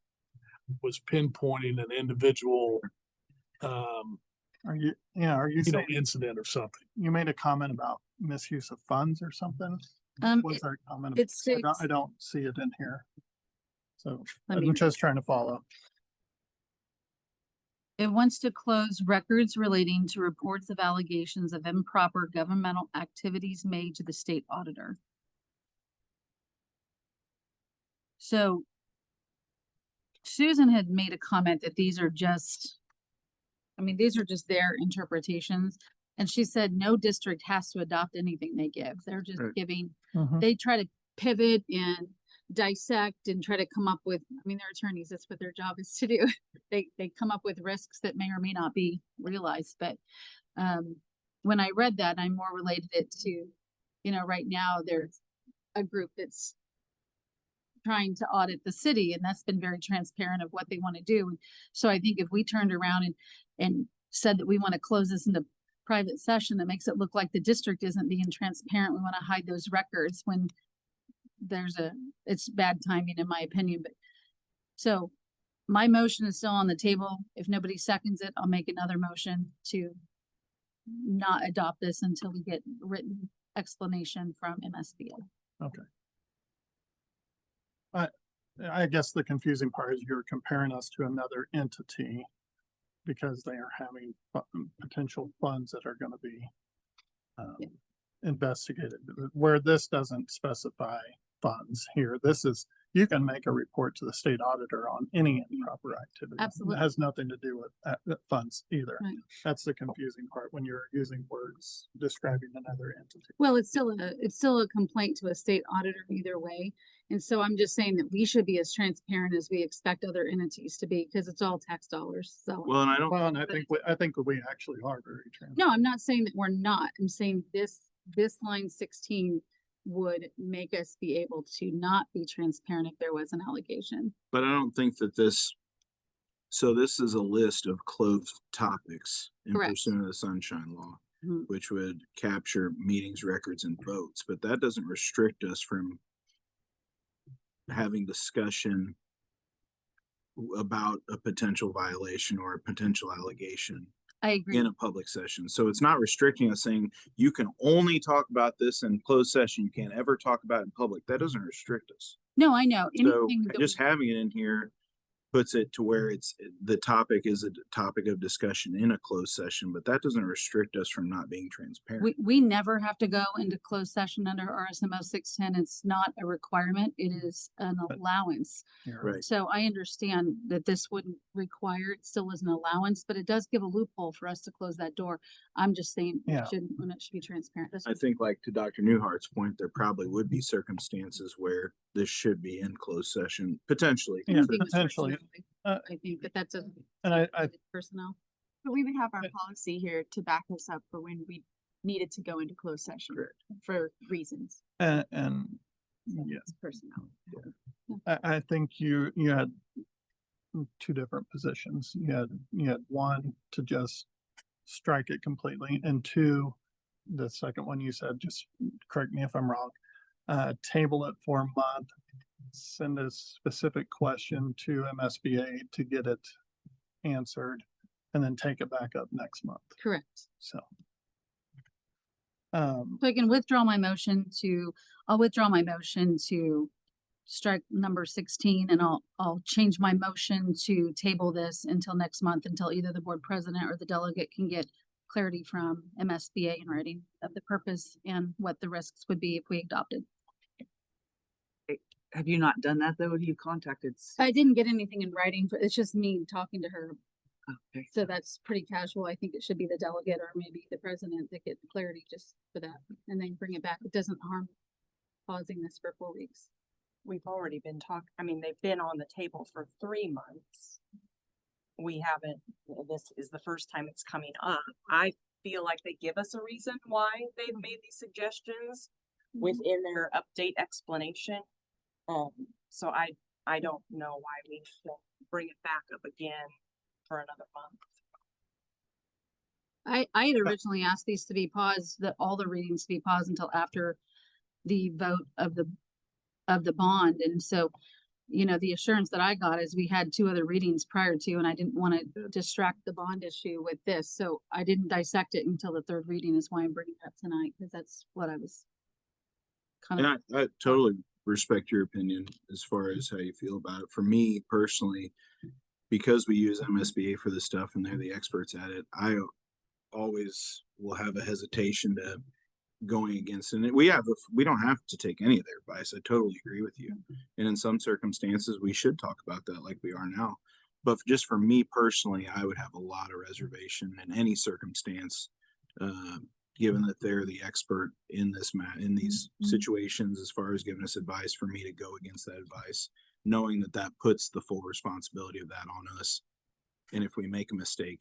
was pinpointing an individual, Are you you know, saying, incident or something. you made a comment about misuse of funds or something? What's It- our comment? it I don't- states- I don't see it in here. So Let me- I'm just trying to follow. It wants to close records relating to reports of allegations of improper governmental activities made to the state auditor. So Susan had made a comment that these are just, I mean, these are just their interpretations. And she said no district has to adopt anything they give. They're just Right. giving, Mhm. they try to pivot and dissect and try to come up with, I mean, they're attorneys, that's what their job is to do. They come up with risks that may or may not be realized, but when I read that, I more related it to, you know, right now there's a group that's trying to audit the city, and that's been very transparent of what they want to do. So I think if we turned around and said that we want to close this into private session, that makes it look like the district isn't being transparent. We want to hide those records when it's bad timing in my opinion, but so my motion is still on the table. If nobody seconds it, I'll make another motion to not adopt this until we get written explanation from MSBA. Okay. I guess the confusing part is you're comparing us to another entity because they are having potential funds that are gonna be investigated, where this doesn't specify funds here. This is, you can make a report to the state auditor on any improper activity. Absolutely. It has nothing to do with funds either. Right. That's the confusing part when you're using words describing another entity. Well, it's still a complaint to a state auditor either way. And so I'm just saying that we should be as transparent as we expect other entities to be, because it's all tax dollars. So. Well, and I don't, Well, and I think we actually are very transparent. No, I'm not saying that we're not. I'm saying this line 16 would make us be able to not be transparent if there was an allegation. but I don't think that so this is a list of closed topics in Correct. pursuant of the Sunshine Law, Mhm. which would capture meetings, records, and votes, but that doesn't restrict us from having discussion about a potential violation or a potential allegation I agree. in a public session. So it's not restricting us saying you can only talk about this in closed session. You can't ever talk about it in public. That doesn't restrict us. No, I know. So Anything that just having it in here puts it to where the topic is a topic of discussion in a closed session, but that doesn't restrict us from not being transparent. we never have to go into closed session under RSMO 610. It's not a requirement. It is an allowance. Right. So I understand that this wouldn't require, it still is an allowance, but it does give a loophole for us to close that door. I'm just saying Yeah. it should be transparent. That's I think, like to Dr. Newhart's point, there probably would be circumstances where this should be in closed session, potentially. Yeah, Speaking potentially. personally, Uh, I think that that's a And I personnel. But we would have our policy here to back us up for when we needed to go into closed session for reasons. and So yeah, it's personnel. I think you had two different positions. You had one to just strike it completely, and two, the second one you said, just correct me if I'm wrong, table it for a month, send a specific question to MSBA to get it answered, and then take it back up next month. Correct. So. So I can withdraw my motion I'll withdraw my motion to strike number 16, and I'll change my motion to table this until next month, until either the board president or the delegate can get clarity from MSBA in writing of the purpose and what the risks would be if we adopted. Have you not done that though? You contacted? I didn't get anything in writing, but it's just me talking to her. Okay. So that's pretty casual. I think it should be the delegate or maybe the president that get clarity just for that and then bring it back. It doesn't harm pausing this for 4 weeks. We've already been I mean, they've been on the table for 3 months. We haven't, this is the first time it's coming up. I feel like they give us a reason why they've made these suggestions within their update explanation. So I don't know why we should bring it back up again for another month. I had originally asked these to be paused, all the readings to be paused until after the vote of the bond. And so, the assurance that I got is we had 2 other readings prior to, and I didn't want to distract the bond issue with this. So I didn't dissect it until the 3rd reading is why I'm bringing it up tonight, because that's what I was kind of. And I totally respect your opinion as far as how you feel about it. For me personally, because we use MSBA for this stuff and they're the experts at it, I always will have a hesitation to going against it. We don't have to take any of their advice. I totally agree with you. And in some circumstances, we should talk about that like we are now. But just for me personally, I would have a lot of reservation in any circumstance, given that they're the expert in these situations, as far as giving us advice, for me to go against that advice, knowing that puts the full responsibility of that on us. And if we make a mistake,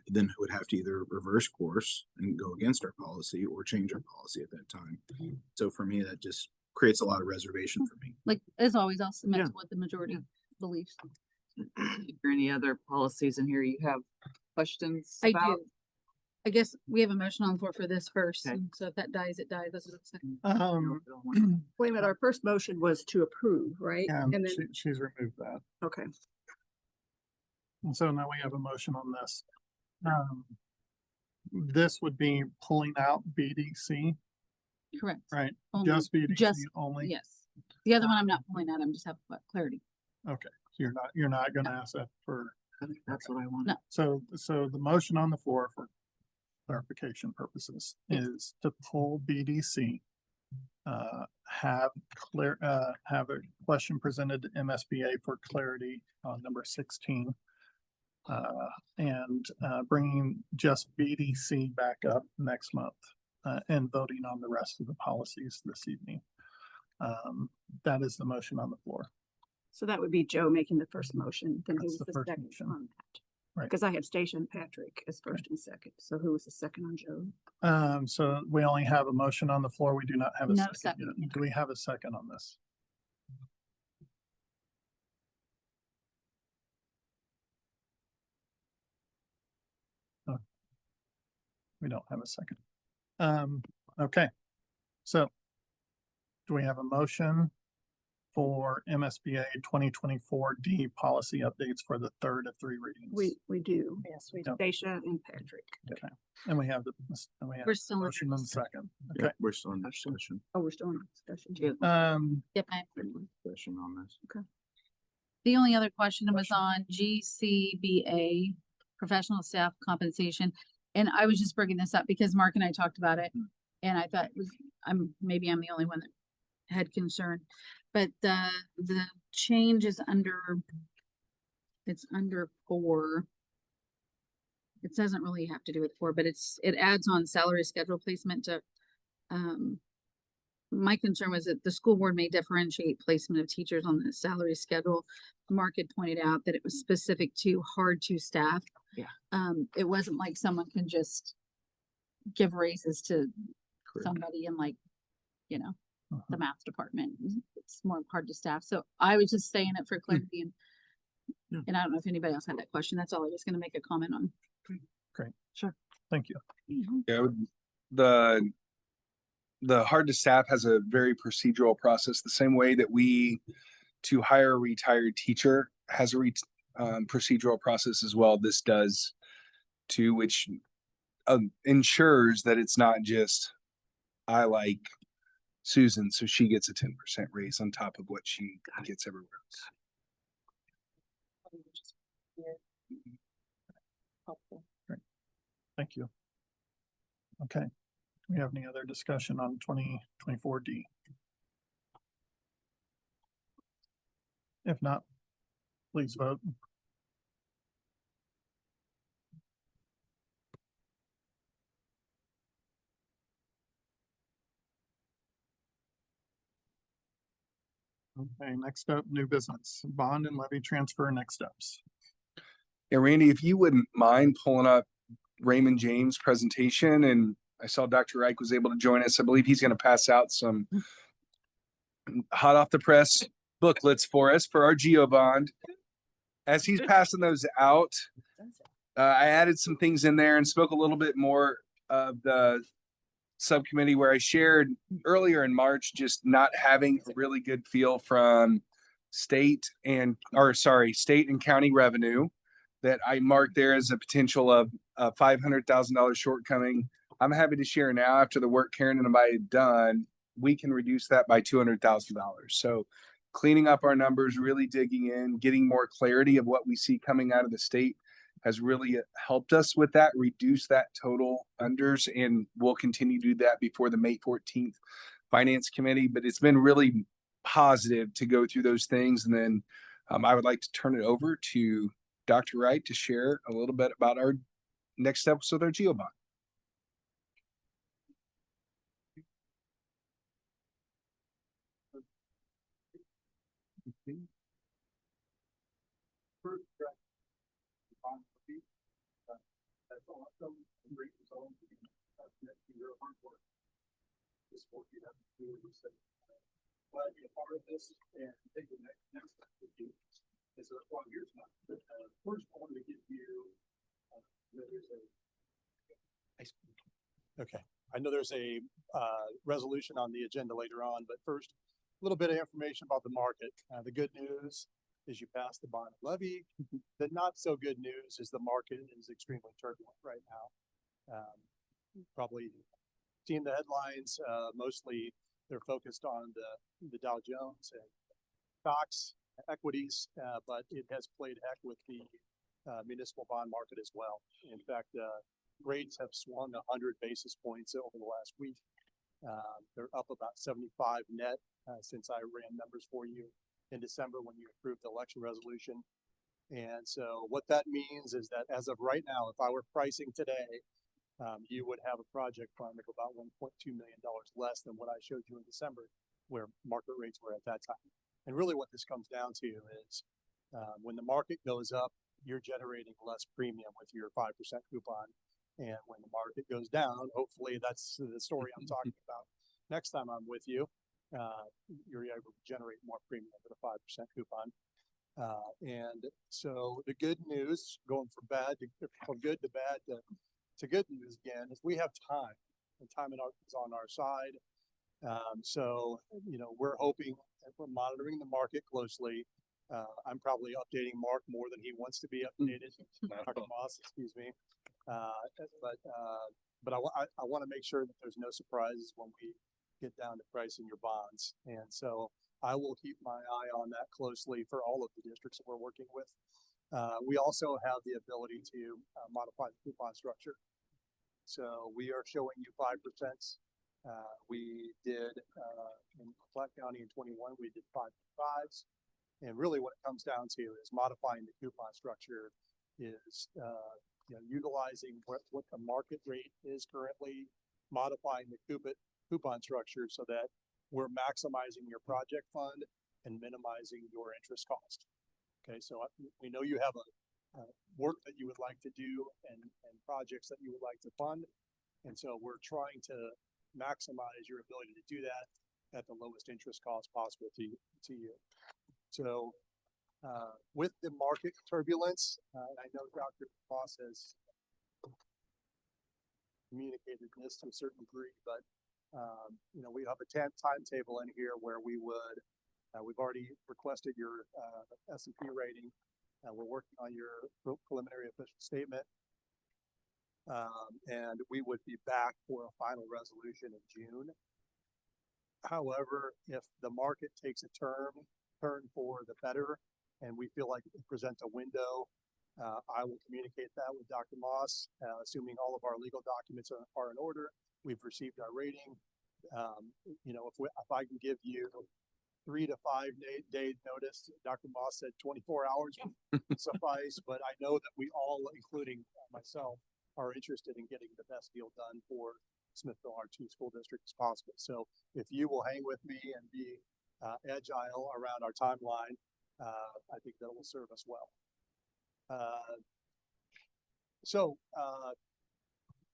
then would have to either reverse course and go against our policy or change our policy at that time. So for me, that just creates a lot of reservation for me. Like, as always, I'll submit to what the majority believes. Is there any other policies in here you have questions I about? do. I guess we have a motion on the floor for this first. Okay. And so if that dies, it dies. That's what I'm saying. Wait a minute, our first motion was to approve, right? Yeah, And then, she's removed that. okay. And so now we have a motion on this. This would be pulling out BDC, Correct. right? Only- Just BDC just- only. Yes. The other one I'm not pulling out, I'm just having clarity. Okay, so you're not gonna ask that for, I think that's what I want. No. so the motion on the floor for clarification purposes is to pull BDC. Have a question presented to MSBA for clarity on number 16. And bringing just BDC back up next month, and voting on the rest of the policies this evening. That is the motion on the floor. So that would be Joe making the first motion, then who That's was the the first second motion. on that? Right. Because I had Station Patrick as first and second, so who was the second on Joe? So we only have a motion on the floor. We do not have a No second second. yet. Do we have a second on this? Oh. We don't have a second. Okay. So do we have a motion for MSBA 2024D policy updates for the third of 3 readings? We do. Yes, we Yep. Station and Patrick. Okay, and we have the, We're still in motion and second. Okay. We're still in discussion. Oh, we're still in discussion. too. Yep. I- Discussion on this. Okay. The only other question was on GCBA, professional staff compensation. And I was just bringing this up because Mark and I talked about it. And I thought it was, maybe I'm the only one that had concern. But the change is it's under 4. It doesn't really have to do with 4, but it adds on salary schedule placement to, my concern was that the school board may differentiate placement of teachers on the salary schedule. Mark had pointed out that it was specific to hard to staff. Yeah. It wasn't like someone can just give raises to Correct. somebody in like, the math department. It's more hard to staff. So I was just saying it for clarity and I don't know if anybody else had that question. That's all I was going to make a comment on. Great. Sure. Thank you. Yeah, the hard to staff has a very procedural process, the same way that we to hire a retired teacher has a procedural process as well. This does too, which ensures that it's not just I like Susan, so she gets a 10% raise on top of what she gets everywhere else. Great. Thank you. Okay. Do we have any other discussion on 2024D? If not, please vote. Okay, next up, new business, bond and levy transfer, next steps. Yeah, Randy, if you wouldn't mind pulling up Raymond James' presentation, and I saw Dr. Reich was able to join us. I believe he's going to pass out some hot off the press booklets for us for our Geo bond. As he's passing those out, I added some things in there and spoke a little bit more of the subcommittee where I shared earlier in March, just not having a really good feel from state and county revenue that I marked there as a potential of a $500,000 shortcoming. I'm happy to share now, after the work Karen and I had done, we can reduce that by $200,000. So cleaning up our numbers, really digging in, getting more clarity of what we see coming out of the state has really helped us with that, reduce that total unders, and we'll continue to do that before the May 14th Finance Committee. But it's been really positive to go through those things. And then I would like to turn it over to Dr. Wright to share a little bit about our next steps with our GeoBond. Okay, I know there's a resolution on the agenda later on, but first, a little bit of information about the market. The good news is you passed the bond levy. The not so good news is the market is extremely turbulent right now. Probably seen the headlines, mostly they're focused on the Dow Jones and stocks, equities, but it has played heck with the municipal bond market as well. In fact, rates have swung 100 basis points over the last week. They're up about 75 net since I ran numbers for you in December when you approved the election resolution. And so what that means is that as of right now, if I were pricing today, you would have a project fund of about $1.2 million less than what I showed you in December, where market rates were at that time. And really what this comes down to is when the market goes up, you're generating less premium with your 5% coupon. And when the market goes down, hopefully that's the story I'm talking about. Next time I'm with you, you're able to generate more premium with a 5% coupon. And so the good news, going from good to bad to good news again, is we have time, and time is on our side. So, you know, we're hoping that we're monitoring the market closely. I'm probably updating Mark more than he wants to be updated. Dr. Moss, excuse me. But I want to make sure that there's no surprises when we get down to pricing your bonds. And so I will keep my eye on that closely for all of the districts that we're working with. We also have the ability to modify the coupon structure. So we are showing you 5%. We did in Platte County in 21, we did 5.5s. And really what it comes down to is modifying the coupon structure is you know, utilizing what the market rate is currently, modifying the coupon structure so that we're maximizing your project fund and minimizing your interest cost. Okay, so we know you have a work that you would like to do and projects that you would like to fund. And so we're trying to maximize your ability to do that at the lowest interest cost possible to you. So with the market turbulence, I know Dr. Moss has communicated this to a certain degree, but you know, we have a timetable in here where we would, we've already requested your S&P rating. We're working on your preliminary official statement. And we would be back for a final resolution in June. However, if the market takes a turn for the better, and we feel like it presents a window, I will communicate that with Dr. Moss, assuming all of our legal documents are in order. We've received our rating. You know, if I can give you 3 to 5 days notice, Dr. Moss said 24 hours would suffice, but I know that we all, including myself, are interested in getting the best deal done for Smithville, our 2 school districts, as possible. So if you will hang with me and be agile around our timeline, I think that will serve us well.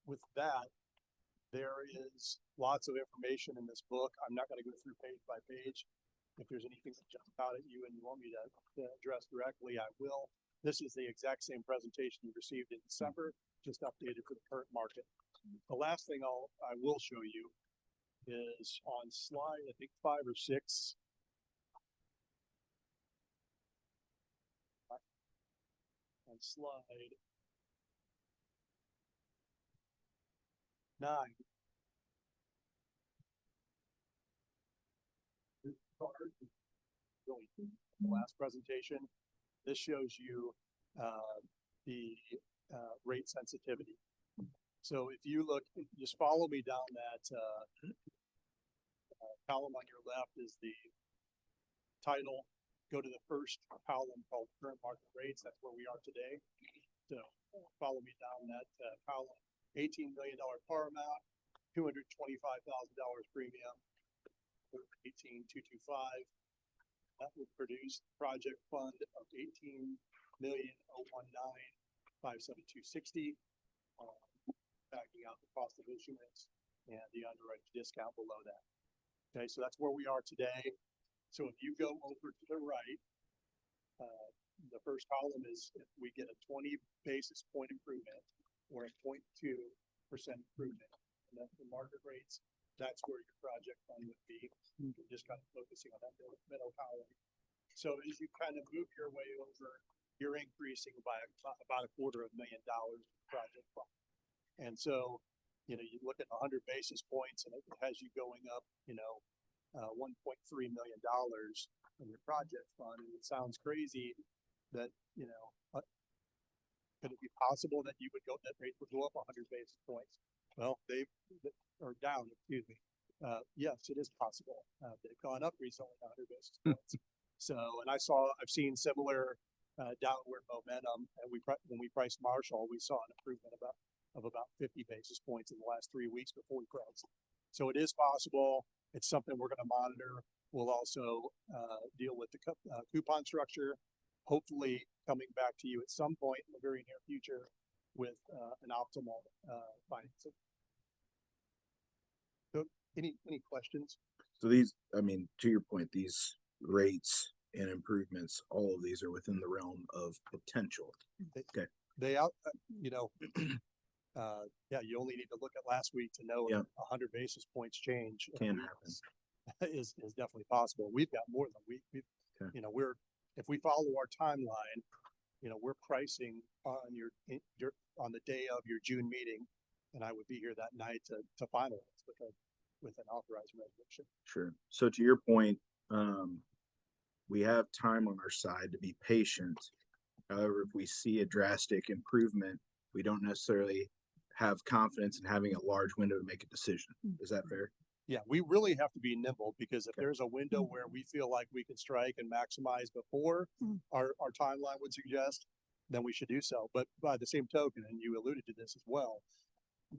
With that, there is lots of information in this book. I'm not going to go through page by page. If there's anything that jumps out at you and you want me to address directly, I will. This is the exact same presentation you received in December, just updated for the current market. The last thing I will show you is on slide, I think 5 or 6. On slide 9. The last presentation. This shows you the rate sensitivity. So if you look, just follow me down that column on your left is the title. Go to the first column called current market rates. That's where we are today. So follow me down that column. $18 million par amount, $225,000 premium, 18,225. That would produce project fund of $18,019,572.60, backing out the cost of issuance and the underwriting discount below that. Okay, so that's where we are today. So if you go over to the right, the first column is if we get a 20 basis point improvement or a 0.2% improvement in the market rates, that's where your project fund would be. You're just kind of focusing on that middle column. So as you kind of move your way over, you're increasing by about $250,000 project fund. And so, you know, you look at 100 basis points and it has you going up, you know, $1.3 million in your project fund. And it sounds crazy that, you know, could it be possible that that rate would go up 100 basis points? Well, or down, excuse me. Yes, it is possible. They've gone up recently 100 basis points. So, and I've seen similar downward momentum. And when we priced Marshall, we saw an improvement of about 50 basis points in the last 3 weeks before we priced. So it is possible. It's something we're going to monitor. We'll also deal with the coupon structure, hopefully coming back to you at some point in the very near future with an optimal financing. So any questions? So these, I mean, to your point, these rates and improvements, all of these are within the realm of potential. Okay. They you know, yeah, you only need to look at last week to know 100 basis points change Can happen. is definitely possible. We've got more than we've you know, if we follow our timeline, you know, we're pricing on on the day of your June meeting, and I would be here that night to finalize with an authorized resolution. Sure. So to your point, we have time on our side to be patient. However, if we see a drastic improvement, we don't necessarily have confidence in having a large window to make a decision. Is that fair? Yeah, we really have to be nimble, because if there's a window where we feel like we can strike and maximize before our timeline would suggest, then we should do so. But by the same token, and you alluded to this as well,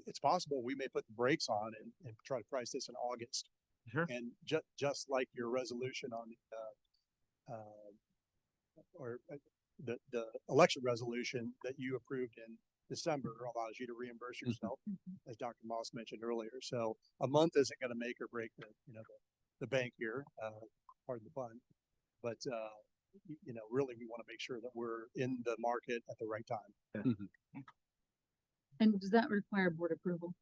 it's possible we may put the brakes on and try to price this in August. Sure. And just like your resolution on the election resolution that you approved in December allows you to reimburse yourself, as Dr. Moss mentioned earlier. So a month isn't going to make or break the bank here, pardon the pun, but you know, really we want to make sure that we're in the market at the right time. And does that require board approval?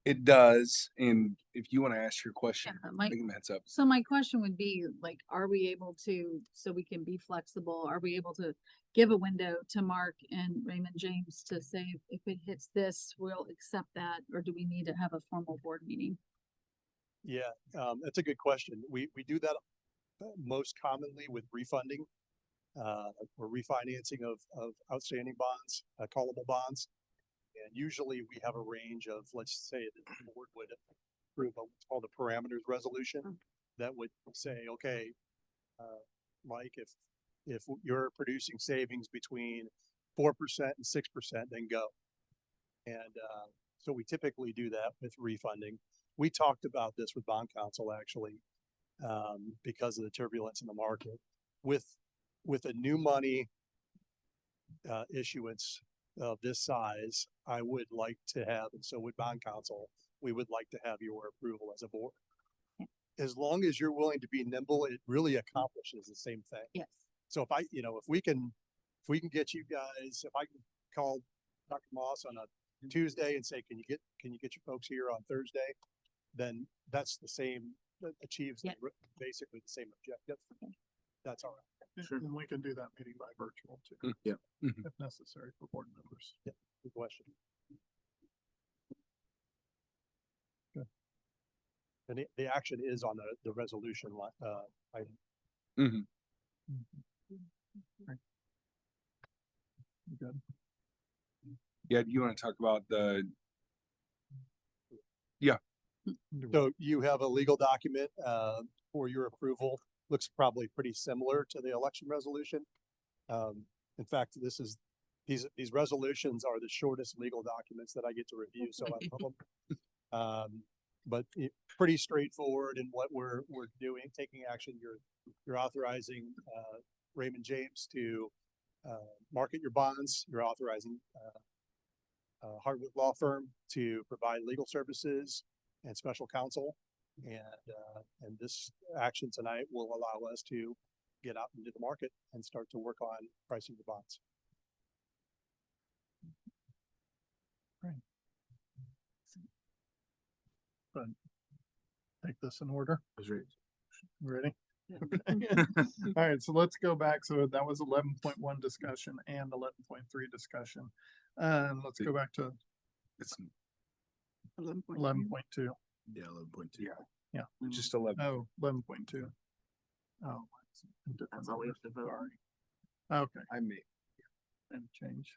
It does. And if you want to ask your question, Yeah, I think that's up. So my question would be, like, are we able to, so we can be flexible, are we able to give a window to Mark and Raymond James to say, if it hits this, we'll accept that, or do we need to have a formal board meeting? Yeah, that's a good question. We do that most commonly with refunding or refinancing of outstanding bonds, callable bonds. And usually we have a range of, let's say the board would approve what's called a parameters resolution that would say, okay, Mike, if you're producing savings between 4% and 6%, then go. And so we typically do that with refunding. We talked about this with bond counsel actually, because of the turbulence in the market. With a new money issuance of this size, I would like to have, and so would bond counsel, we would like to have your approval as a board. As long as you're willing to be nimble, it really accomplishes the same thing. Yes. So if we can get you guys, if I can call Dr. Moss on a Tuesday and say, can you get your folks here on Thursday, then that's the same, achieves basically the same objective. That's all right. Sure. And we can do that meeting by virtual too. Yeah. If necessary for board members. Yeah, good question. Good. And the action is on the resolution item. Right. Good. Yeah, do you want to talk about So you have a legal document for your approval. Looks probably pretty similar to the election resolution. In fact, these resolutions are the shortest legal documents that I get to review, so I love them. But pretty straightforward in what we're doing, taking action. You're authorizing Raymond James to market your bonds. You're authorizing Hardwood Law Firm to provide legal services and special counsel. And this action tonight will allow us to get out into the market and start to work on pricing the bonds. Right. But take this in order. Ready? Okay. All right, so let's go back. So that was 11.1 discussion and 11.3 discussion. Let's go back to 11.2. Yeah, 11.2. Yeah. Just 11. Oh, 11.2. Oh. That's all we have to vote on. Sorry. Okay. I may, And change.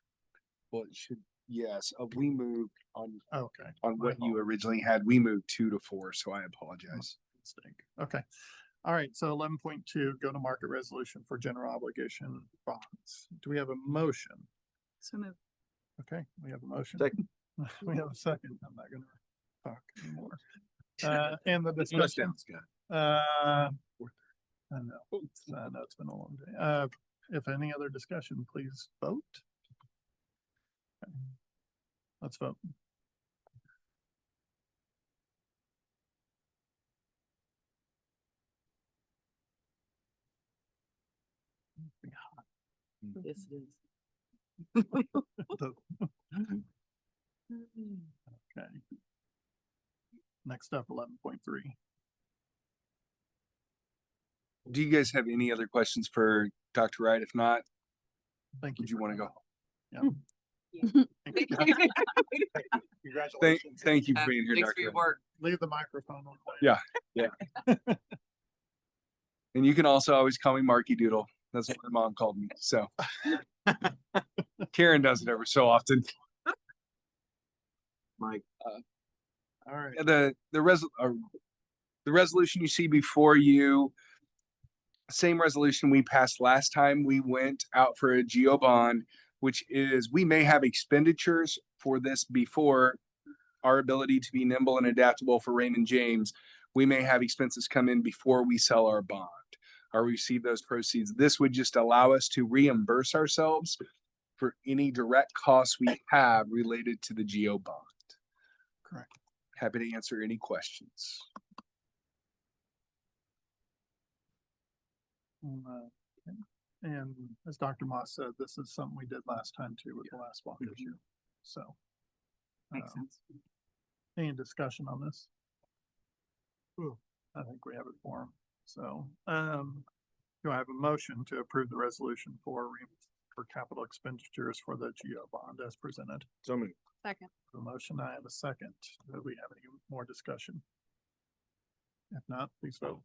well, it should, yes, we moved on, Okay. on My what you originally had. We moved 2 to 4, so I apologize. Mistake. Okay. All right. So 11.2, go to market resolution for general obligation bonds. Do we have a motion? So moved. Okay, we have a motion. Second. We have a second. I'm not gonna talk anymore. And the Let's discussion. down, Scott. I know, it's been a long day. If any other discussion, please vote. Okay. Let's vote. Yes, it is. Okay. Next up, 11.3. Do you guys have any other questions for Dr. Wright? If not, Thank you. would you want to go? Yeah. Thank, Congratulations. thank you for being here, Thanks Dr. for your Wright. work. Leave the microphone on. Yeah, yeah. And you can also always call me Marky Doodle. That's what my mom called me. So Karen does it every so often. Mike. All right. The resolution you see before you, same resolution we passed last time we went out for a GO bond, which is we may have expenditures for this before our ability to be nimble and adaptable for Raymond James. We may have expenses come in before we sell our bond or receive those proceeds. This would just allow us to reimburse ourselves for any direct costs we have related to the GO bond. Correct. Happy to answer any questions. Okay. And as Dr. Moss said, this is something we did last time too with the last bond issue. So. Makes sense. Any discussion on this? Ooh, I think we have it for him. So, do I have a motion to approve the resolution for capital expenditures for the GO bond as presented? So moved. Second. The motion, I have a second. Do we have any more discussion? If not, please vote.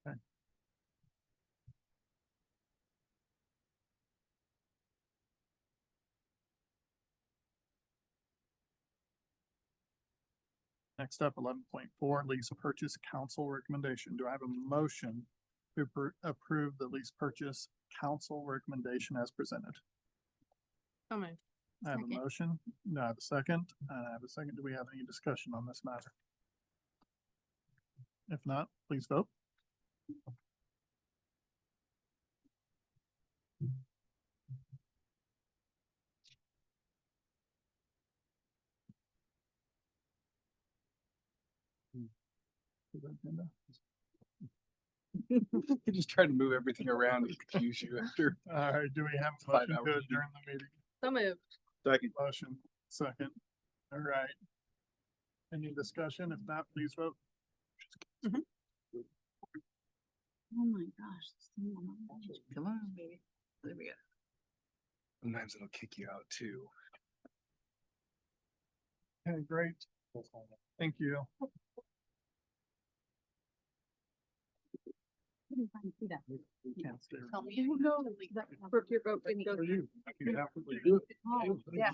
Okay. Next up, 11.4, lease purchase council recommendation. Do I have a motion to approve the lease purchase council recommendation as presented? So moved. I have a motion. Do I have a second? I have a second. Do we have any discussion on this matter? If not, please vote. You just try to move everything around and confuse you after. All right, do we have a 5 motion to hours. adjourn the meeting? So moved. Second. Motion, second. All right. Any discussion? If not, please vote. Oh my gosh. Come on, baby. There we go. Sometimes it'll kick you out too. Okay, great. Thank you. Tell me who knows. That broke your boat didn't go through. You have to leave. Oh, yeah.